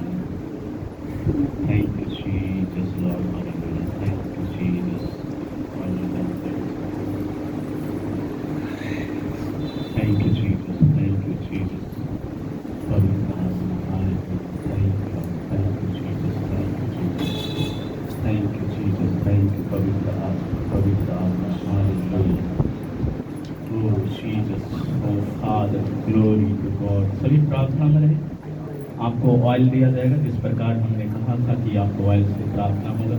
Thank you Jesus Lord, hallelujah. Thank you Jesus, thank you Jesus, thank you Jesus. पवित्र आत्मा, hallelujah. Thank you Jesus, thank you Jesus, thank you पवित्र आत्मा, पवित्र आत्मा, hallelujah. Oh Jesus, oh father, glory to God. सभी प्रार्थना में रहे। आपको ऑयल दिया जाएगा, जिस प्रकार हमने कहा था कि आपको ऑयल से प्रार्थना होगा।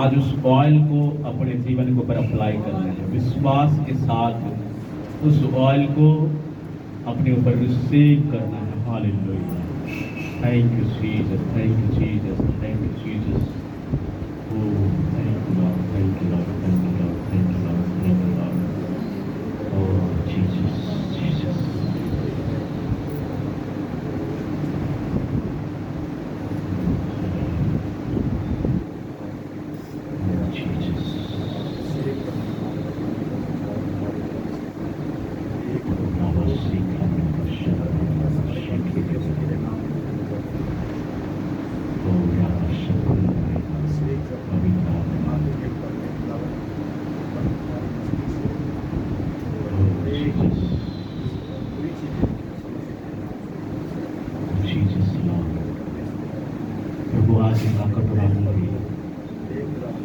आज उस ऑयल को अपने जीवन के ऊपर अप्लाई करना है, विश्वास के साथ उस ऑयल को अपने ऊपर रिसीव करना है। Hallelujah. Thank you Jesus, thank you Jesus, thank you Jesus. Oh thank you Lord, thank you Lord, thank you Lord, thank you Lord, thank you Lord. Oh Jesus, Jesus.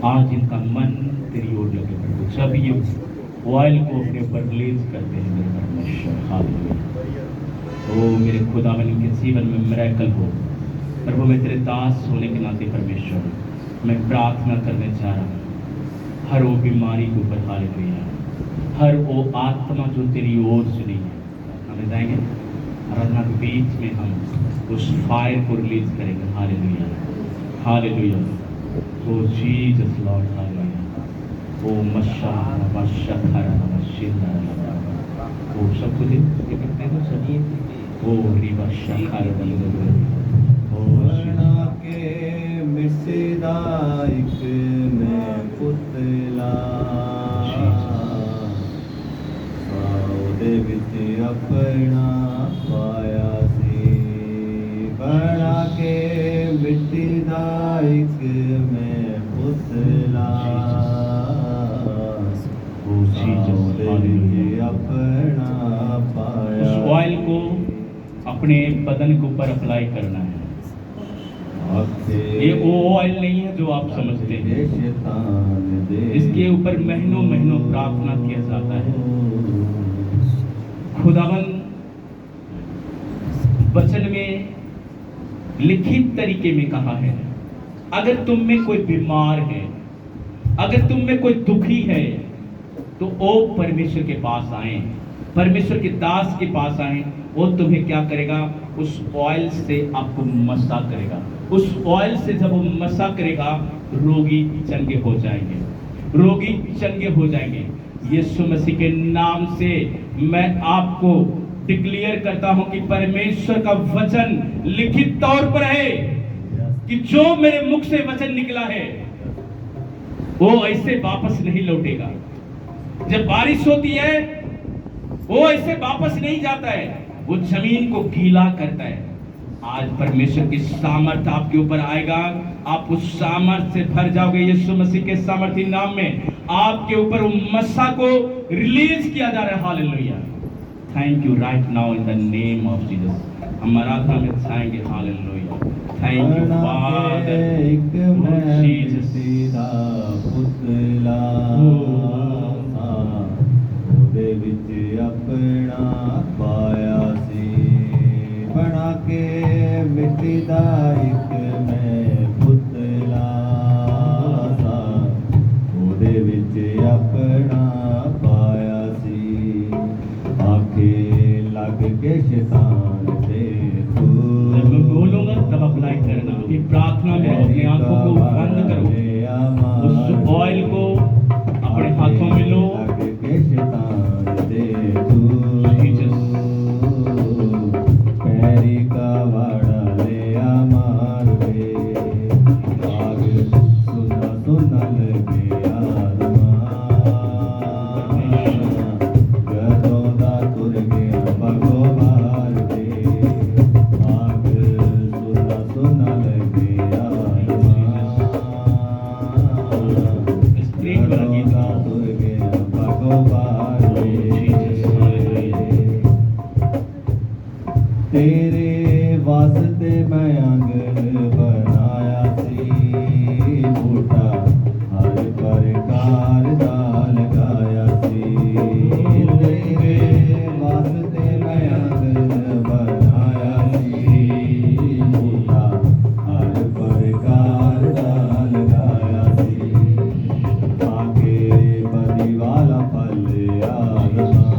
आज इनका मन तेरी ओर लगे प्रभु, जब ये ऑयल को अपने ऊपर रिलीज करते हैं मेरे परमेश्वर। हालेलुया। ओ मेरे खुदावन के जीवन में मिरेकल हो प्रभु। मैं तेरे दास होने के नाते परमेश्वर मैं प्रार्थना करने चाह रहा हूँ, हर वो बीमारी के ऊपर, हालेलुया, हर वो आत्मा जो तेरी ओर से नहीं है, हमें जाएंगे आराधना के बीच में हम उस फायर को रिलीज करेंगे। Hallelujah, hallelujah. Oh Jesus Lord, hallelujah. Oh मशा मशा खरा मशीना, ओ सब कुछ ये करते हैं सब। ओ रिवा शंकर बंदे, ओ बना के मिसदाइक में पुतला, साउदे विच अपना पाया सी। बना के मिसदाइक में पुतला, ओ जीसस, हालेलुया। अपना पाया। उस ऑयल को अपने बदन के ऊपर अप्लाई करना है। आँख ये वो ऑयल नहीं है जो आप समझते हैं। इसके ऊपर महीनों महीनों प्रार्थना किया जाता है। खुदावन वचन में लिखित तरीके में कहा है, अगर तुम में कोई बीमार है, अगर तुम में कोई दुखी है, तो ओ परमेश्वर के पास आए, परमेश्वर के दास के पास आए। वो तुम्हें क्या करेगा? उस ऑयल से आपको मसा करेगा। उस ऑयल से जब वो मसा करेगा, रोगी चंगे हो जाएंगे, रोगी चंगे हो जाएंगे। यीशु मसीह के नाम से मैं आपको डिक्लेयर करता हूं कि परमेश्वर का वचन लिखित तौर पर है कि जो मेरे मुख से वचन निकला है वो ऐसे वापस नहीं लौटेगा। जब बारिश होती है वो ऐसे वापस नहीं जाता है, वो जमीन को गीला करता है। आज परमेश्वर की सामर्थ आपके ऊपर आएगा, आप उस सामर्थ से भर जाओगे। यीशु मसीह के सामर्थी नाम में आपके ऊपर मसा को रिलीज किया जा रहा है। Hallelujah, thank you right now in the name of Jesus. हम आराधना में चाहेंगे। Hallelujah, thank you father Jesus. ਉਹਦੇ ਵਿੱਚ ਆਪਣਾ ਪਾਇਆ ਸੀ, ਬਣਾ ਕੇ ਮਿੱਟੀ ਦਾ ਇੱਕ ਮੈਂ ਪੁਤਲਾ ਸਾ, ਉਹਦੇ ਵਿੱਚ ਆਪਣਾ ਪਾਇਆ ਸੀ, ਆਖੇ ਲੱਗ ਕੇ ਸ਼ੈਤਾਨ ਦੇ जब मैं बोलूंगा तब अप्लाई करना। कि प्रार्थना में अपनी आंखों को बंद करो, उस ऑयल को अपने हाथों में लो। पैरी का वाड़ा ले मार दे, आग सुना सुना लगे गदों दा तुर गया बगो मार दे, आग सुना सुना लगे गदों दा तुर गया बगो मार दे। तेरे वास्ते मैं आंगन बनाया सी, बूटा हर प्रकार दा लगाया सी, तेरे वास्ते मैं आंगन बनाया सी, बूटा हर प्रकार दा लगाया सी, आगे बदी वाला फल आदमा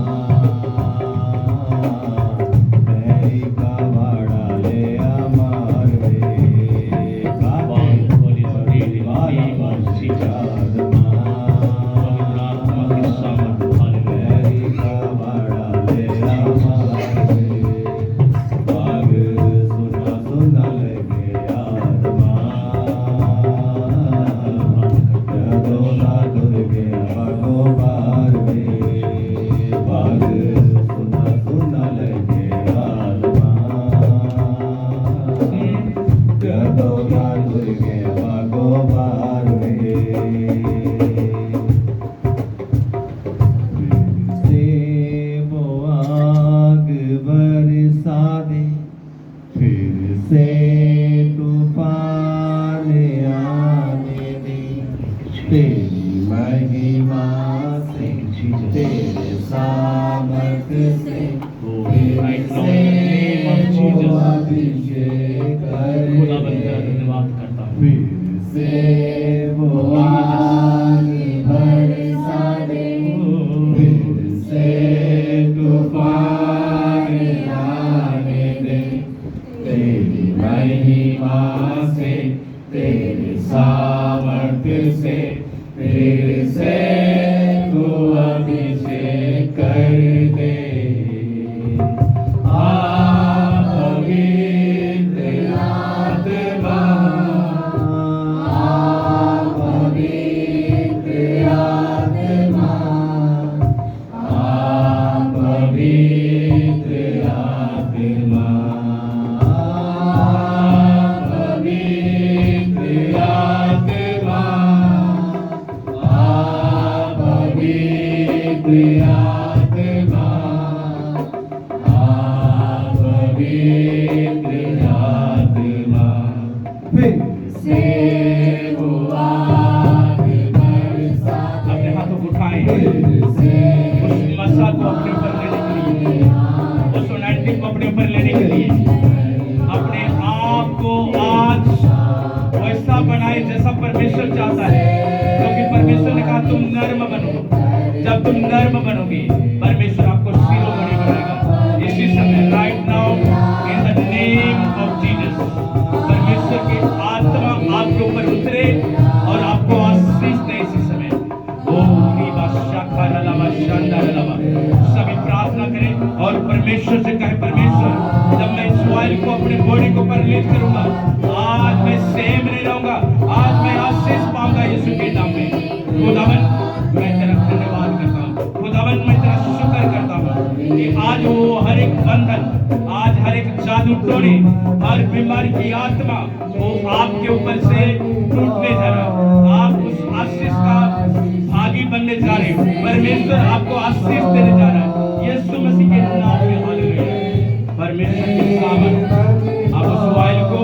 तेरी महिमा से, तेरे सामर्थ्य से, अभिषेक धन्यवाद करता हूँ। फिर से वो आग बरसा दे, फिर से तूफान आने दे, तेरी महिमा से, तेरे सामर्थ्य से, फिर से तू अभिषेक कर दे। पवित्र आत्मा, पवित्र आत्मा, पवित्र आत्मा, पवित्र आत्मा, पवित्र आत्मा, पवित्र आत्मा, फिर से वो आग बरसाते, अपने हाथों को उठाएं उस मसा को अपने ऊपर लेने के लिए, उस एनाइटिंग को अपने ऊपर लेने के लिए अपने आप को आज वैसा बनाए जैसा परमेश्वर चाहता है, क्योंकि परमेश्वर ने कहा तुम नर्म बनो। जब तुम नर्म बनोगे परमेश्वर आपको शिरोमणि बनाएगा। इसी समय right now in the name of Jesus परमेश्वर की आत्मा आपके ऊपर उतरे और आपको आशीष दे। इसी समय सभी प्रार्थना करें और परमेश्वर से कहें, परमेश्वर जब मैं इस ऑयल को अपने बॉडी को पर रिलीज करूंगा, आज मैं सेम नहीं रहूंगा, आज मैं आशीष पाऊंगा यीशु के नाम में। खुदावन मैं तेरा धन्यवाद करता हूँ, खुदावन मैं तेरा शुक्र करता हूँ कि आज वो हर एक बंधन, आज हर एक जादू टोने, हर बीमारी की आत्मा वो आपके ऊपर से टूटने जा रहा है। आप उस आशीष का भागी बनने जा रहे हो। परमेश्वर आपको आशीष देने जा रहा है यीशु मसीह के नाम में। हालेलुया। परमेश्वर के सामने आप उस ऑयल को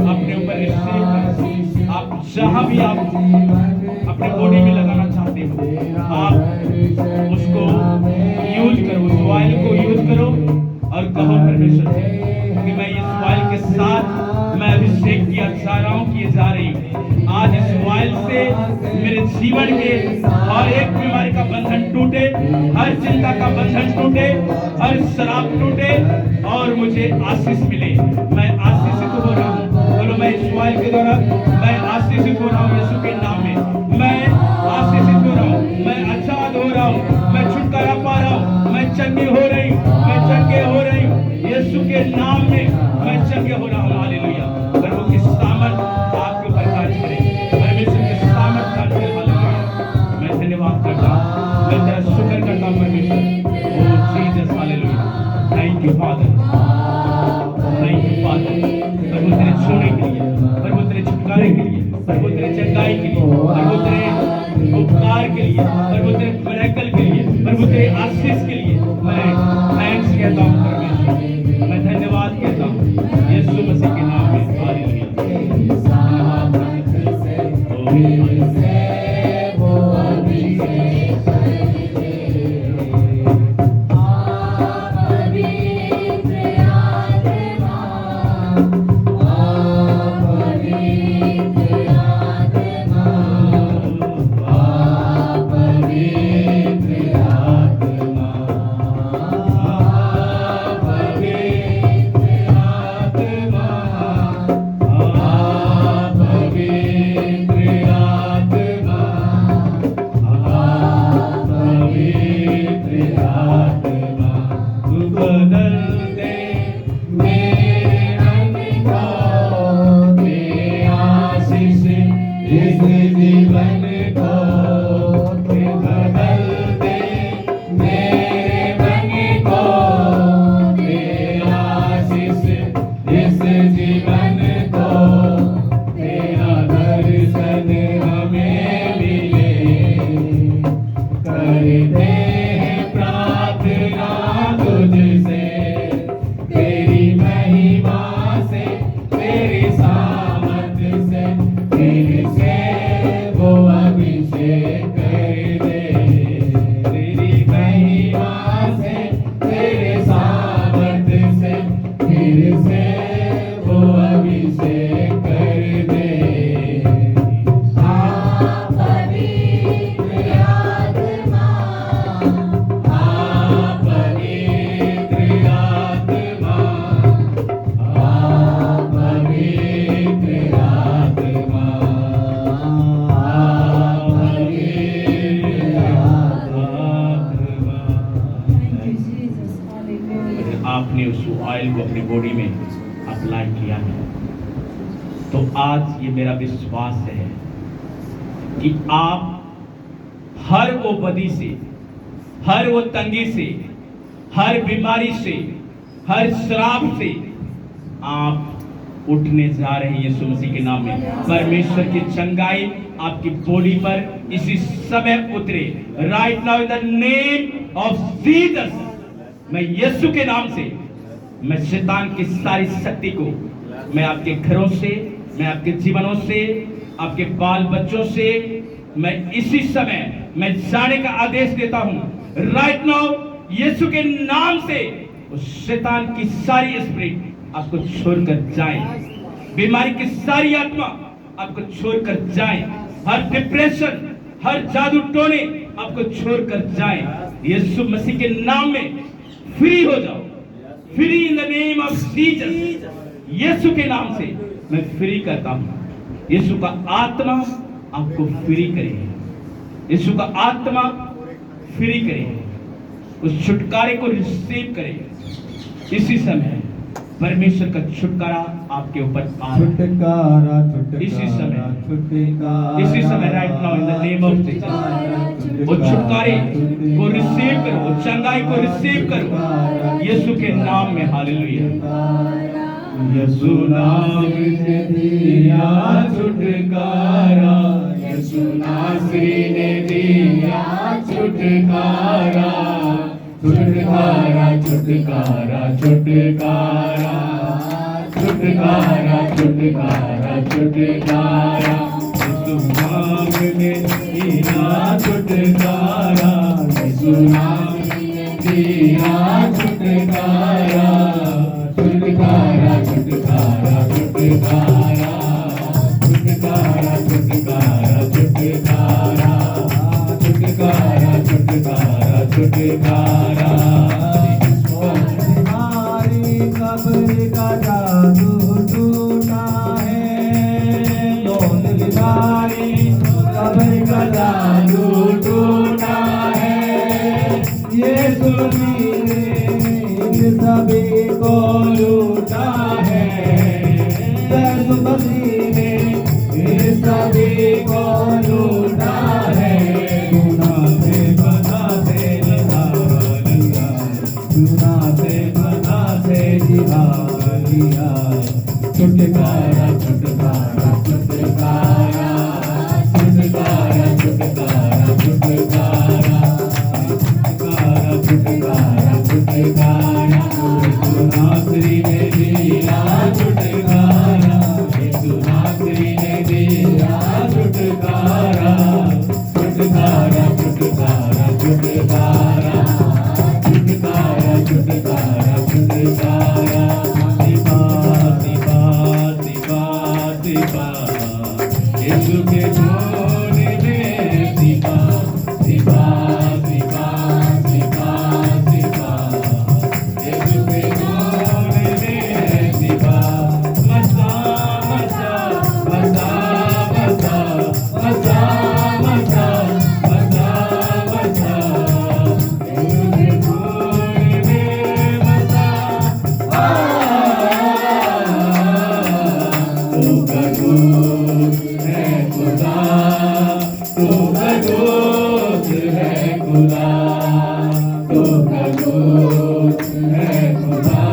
अपने ऊपर रिसीव करें। आप जहां भी आप अपने बॉडी में लगाना चाहते हो, आप उसको यूज करो, उस ऑयल को यूज करो और कहो परमेश्वर से कि मैं इस ऑयल के साथ मैं अभिषेक किया जा रहा हूं, किए जा रही हूं। आज इस ऑयल से मेरे जीवन के हर एक बीमारी का बंधन टूटे, हर चिंता का बंधन टूटे, हर शराब टूटे और मुझे आशीष मिले। मैं आशीषित हो रहा हूँ। बोलो मैं इस ऑयल के द्वारा मैं आशीषित हो रहा हूँ यीशु के नाम में। मैं आशीषित हो रहा हूँ, मैं आजाद हो रहा हूँ, मैं छुटकारा पा रहा हूँ, मैं चंगी हो रही हूँ, मैं चंगे हो रही हूँ यीशु के नाम में। मैं चंगे हो रहा हूँ। हालेलुया। प्रभु की सामर्थ आपके ऊपर कार्य करे, परमेश्वर की सामर्थ कार्य करे। हालेलुया। मैं धन्यवाद करता हूँ, मैं तेरा शुक्र करता हूँ परमेश्वर। Oh Jesus hallelujah. Thank you Father, thank you Father. प्रभु तेरे छूने के लिए, प्रभु तेरे छुटकारे के लिए, प्रभु तेरे चंगाई के लिए, प्रभु तेरे उपकार के लिए, प्रभु तेरे मिरेकल के लिए, प्रभु तेरे आशीष के लिए मैं थैंक्स कहता हूँ परमेश्वर। मैं धन्यवाद कहता हूँ यीशु मसीह के नाम में। हालेलुया। धन्यवाद आपने उस ऑयल को अपनी बॉडी में अप्लाई किया है, तो आज ये मेरा विश्वास है कि आप हर वो बदी से, हर वो तंगी से, हर बीमारी से, हर श्राप से आप उठने जा रहे हैं यीशु मसीह के नाम में। परमेश्वर की चंगाई आपकी बॉडी पर इसी समय उतरे। Right now in the name of Jesus, मैं यीशु के नाम से मैं शैतान की सारी शक्ति को मैं आपके घरों से, मैं आपके जीवनों से, आपके बाल बच्चों से मैं इसी समय मैं जाने का आदेश देता हूं। राइट नाउ यीशु के नाम से उस शैतान की सारी स्पिरिट आपको छोड़कर जाए, बीमारी की सारी आत्मा आपको छोड़कर जाए, हर डिप्रेशन, हर जादू टोने आपको छोड़कर जाए। यीशु मसीह के नाम में फ्री हो जाओ, free in the name of Jesus. यीशु के नाम से मैं फ्री करता हूं। यीशु का आत्मा आपको फ्री करे, यीशु का आत्मा फ्री करे, उस छुटकारे को रिसीव करे। इसी समय परमेश्वर का छुटकारा आपके ऊपर आ रहा है। छुटकारा इसी समय, छुटकारा इसी समय right now in the name of Jesus वो छुटकारे को रिसीव करो, वो चंगाई को रिसीव करो यीशु के नाम में। हालेलुया। यीशु नाम से दिया छुटकारा, यीशु नासरी ने दिया छुटकारा, छुटकारा छुटकारा छुटकारा छुटकारा छुटकारा छुटकारा। यीशु नाम ने दिया छुटकारा, यीशु नाम ने दिया छुटकारा, छुटकारा छुटकारा छुटकारा छुटकारा छुटकारा छुटकारा छुटकारा छुटकारा छुटकारा। हमारी कब्र का जादू टूटा है, लोन बिमारी कब्र का जादू टूटा है। यीशु ने सभी को लूटा है, यीशु मसीह ने सभी को लूटा है। गुनाह से बना से जिहाद लिया, गुनाह से बना से जिहाद लिया। छुटकारा छुटकारा छुटकारा छुटकारा छुटकारा छुटकारा छुटकारा छुटकारा। यीशु नासरी ने दिया छुटकारा, यीशु नासरी ने दिया छुटकारा, छुटकारा छुटकारा छुटकारा छुटकारा छुटकारा छुटकारा। सिपा सिपा सिपा सिपा यीशु के छोड़ने में सिपा सिपा सिपा सिपा सिपा यीशु के छोड़ने में सिपा। मसा मसा मसा मसा मसा मसा मसा मसा यीशु के छोड़ने में मसा। तू कदूस है खुदा, तू कदूस है खुदा, तू कदूस है खुदा,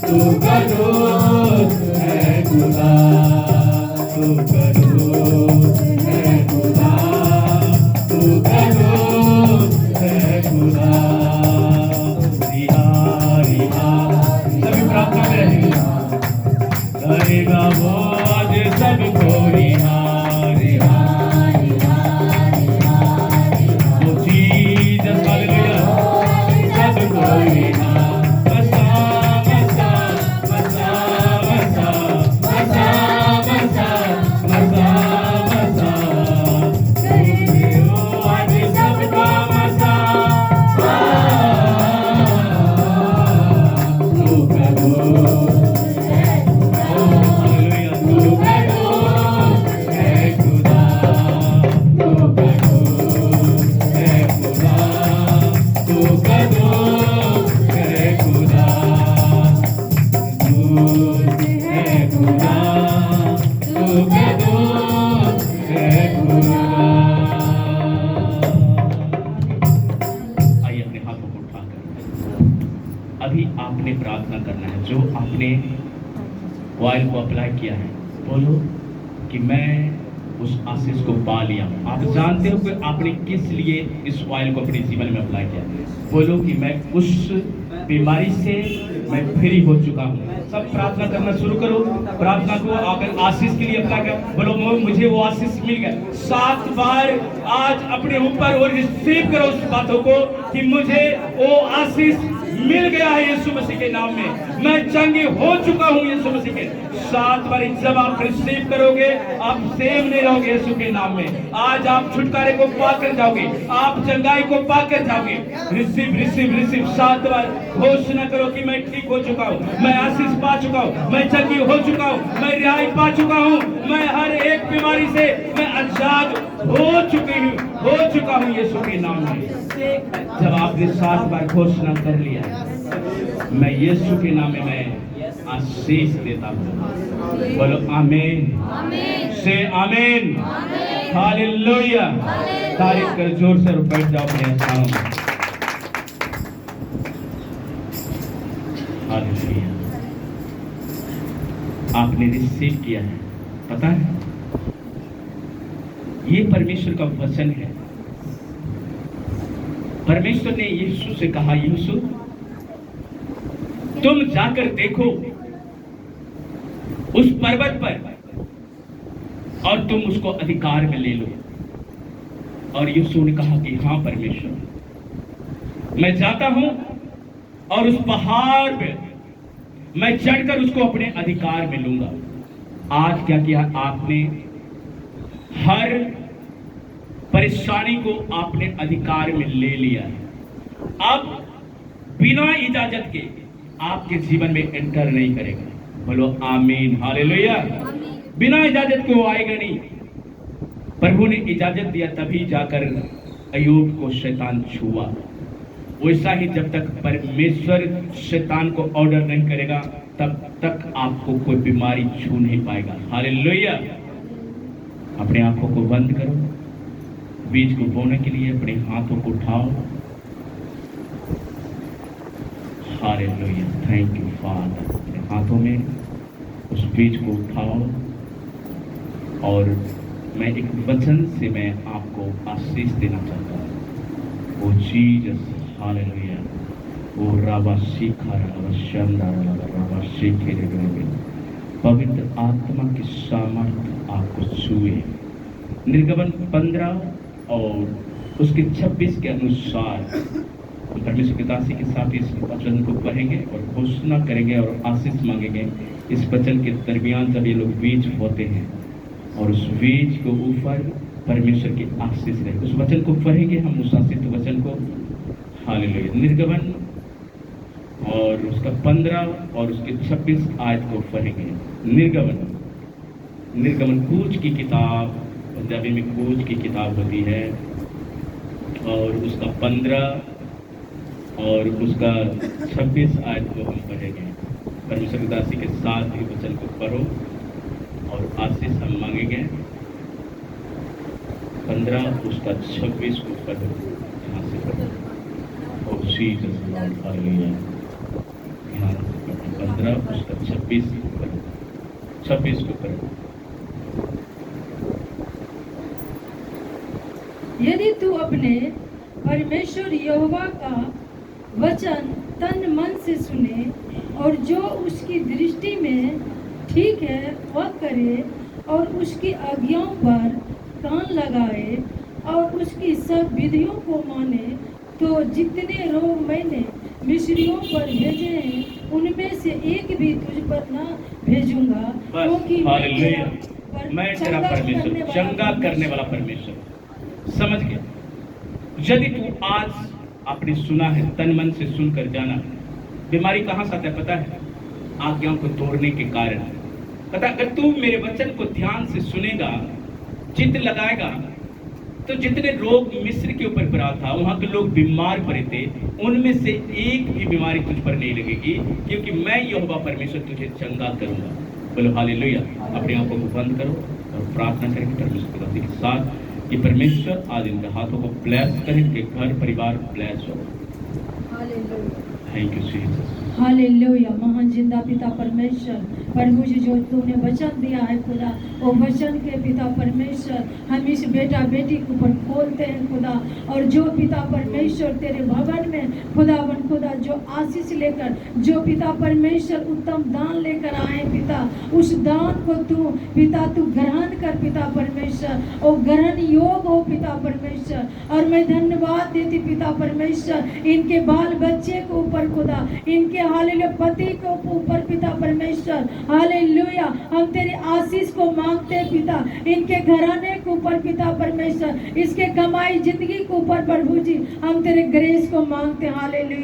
तू कदूस है खुदा, तू कदूस है खुदा, तू कदूस है खुदा। रिहा रिहा सभी प्रार्थना करेंगे, करेगा वो आज सबको रिहा रिहा। वो जीसस हालेलुया सबको रिहा। मसा मसा मसा मसा मसा मसा मसा मसा करेगा आज सबका मसा। तू कदूस अभी आपने प्रार्थना करना है, जो आपने ऑयल को अप्लाई किया है, बोलो कि मैं उस आशीष को पा लिया। आप जानते हो कि आपने किस लिए इस ऑयल को अपने जीवन में अप्लाई किया। बोलो कि मैं उस बीमारी से मैं फ्री हो चुका हूँ। सब प्रार्थना करना शुरू करो, प्रार्थना को अगर आशीष के लिए अपना कर बोलो, मुझे वो आशीष मिल गया। 7 बार आज अपने ऊपर और रिसीव करो उस बातों को कि मुझे वो आशीष मिल गया है यीशु मसीह के नाम में, मैं चंगे हो चुका हूँ यीशु मसीह के। 7 बार जब आप रिसीव करोगे आप सेव नहीं रहोगे यीशु के नाम में। आज आप छुटकारे को पाकर जाओगे, आप चंगाई को पाकर जाओगे। रिसीव रिसीव रिसीव 7 बार घोषणा करो कि मैं ठीक हो चुका हूँ, मैं आशीष पा चुका हूँ, मैं चंगी हो चुका हूँ, मैं रिहाई पा चुका हूँ, मैं हर एक बीमारी से मैं आजाद हो चुका हूँ यीशु के नाम में। जब आपने 7 बार घोषणा कर लिया, मैं यीशु के नाम में मैं आशीष देता हूँ। बोलो आमीन, से आमीन, हालेलुया। तारीफ कर जोर से और बैठ जाओ अपने स्थानों में। हालेलुया। आपने रिसीव किया है, पता है ये परमेश्वर का वचन है। परमेश्वर ने यीशु से कहा, यीशु तुम जाकर देखो उस पर्वत पर और तुम उसको अधिकार में ले लो। और यीशु ने कहा कि हाँ परमेश्वर, मैं जाता हूं और उस पहाड़ पे मैं चढ़कर उसको अपने अधिकार में लूंगा। आज क्या किया आपने? हर परेशानी को आपने अधिकार में ले लिया है। अब बिना इजाजत के आपके जीवन में एंटर नहीं करेगा। बोलो आमीन, हालेलुया। बिना इजाजत के वो आएगा नहीं। प्रभु ने इजाजत दिया तभी जाकर अय्यूब को शैतान छुआ। वैसा ही जब तक परमेश्वर शैतान को ऑर्डर नहीं करेगा तब तक आपको कोई बीमारी छू नहीं पाएगा। हालेलुया। अपने आंखों को बंद करो, बीज को बोने के लिए अपने हाथों को उठाओ। Hallelujah, thank you father. अपने हाथों में उस बीज को उठाओ और मैं एक वचन से मैं आपको आशीष देना चाहता हूँ। वो जीसस, हालेलुया। वो राबा शिखा राबा शिखे पवित्र आत्मा की सामर्थ आपको छुए। निर्गमन 15 और उसके 26 के अनुसार परमेश्वर की दासी के साथ इस वचन को पढ़ेंगे और घोषणा करेंगे और आशीष मांगेंगे। इस वचन के दरमियान जब ये लोग बीज बोते हैं और उस बीज को ऊपर परमेश्वर की आशीष रहे, उस वचन को पढ़ेंगे हम, उस आशीष वचन को। हालेलुया। निर्गमन और उसका 15 और उसके 26 आयत को पढ़ेंगे। निर्गमन कूच की किताब, पंजाबी में कूच की किताब होती है, और उसका 15 और उसका 26 आयत को हम पढ़ेंगे। परमेश्वर की दासी के साथ ही वचन को पढ़ो और आशीष हम मांगेंगे। 15 उसका 26 को पढ़ो, यहाँ से पढ़ो। और जीसस लॉर्ड, हालेलुया। यहाँ से पढ़ो 15 उसका 26 को पढ़ो, 26 को पढ़ो। यदि तू अपने परमेश्वर यहोवा का वचन तन मन से सुने और जो उसकी दृष्टि में ठीक है वह करे और उसकी आज्ञाओं पर कान लगाए और उसकी सब विधियों को माने, तो जितने रोग मैंने मिस्रियों पर भेजे हैं उनमें से एक भी तुझ पर ना भेजूंगा, क्योंकि मैं तेरा परमेश्वर, चंगा करने वाला परमेश्वर। समझ गया? यदि तू आज आपने सुना है, तन मन से सुनकर जाना। बीमारी कहाँ से आता है पता है? आज्ञाओं को तोड़ने के कारण। पता, अगर तू मेरे वचन को ध्यान से सुनेगा, चित्त लगाएगा, तो जितने रोग मिस्र के ऊपर पड़ा था, वहां के लोग बीमार पड़े थे, उनमें से एक भी बीमारी तुझ पर नहीं लगेगी, क्योंकि मैं यहोवा परमेश्वर तुझे चंगा करूंगा। बोलो हालेलुया। अपने आंखों को बंद करो और प्रार्थना करेंगे परमेश्वर के साथ कि परमेश्वर आज इनके हाथों को ब्लेस करें, कि घर परिवार ब्लेस हो। Thank you Jesus. हालेलुया। महान जिंदा पिता परमेश्वर, प्रभु जी जो तूने वचन दिया है खुदा, वो वचन के पिता परमेश्वर हम इस बेटा बेटी के ऊपर खोलते हैं खुदा। और जो पिता परमेश्वर तेरे भवन में खुदावन खुदा जो आशीष लेकर, जो पिता परमेश्वर उत्तम दान लेकर आए पिता, उस दान को तू पिता तू ग्रहण कर पिता परमेश्वर, और ग्रहण योग हो पिता परमेश्वर। और मैं धन्यवाद देती पिता परमेश्वर इनके बाल बच्चे के ऊपर खुदा, इनके हालेलुया पति के ऊपर पिता परमेश्वर, हालेलुया हम तेरे आशीष को मांगते हैं पिता, इनके घराने के ऊपर पिता परमेश्वर, इसके कमाई जिंदगी के ऊपर प्रभु जी हम तेरे ग्रेस को मांगते हैं। हालेलुया।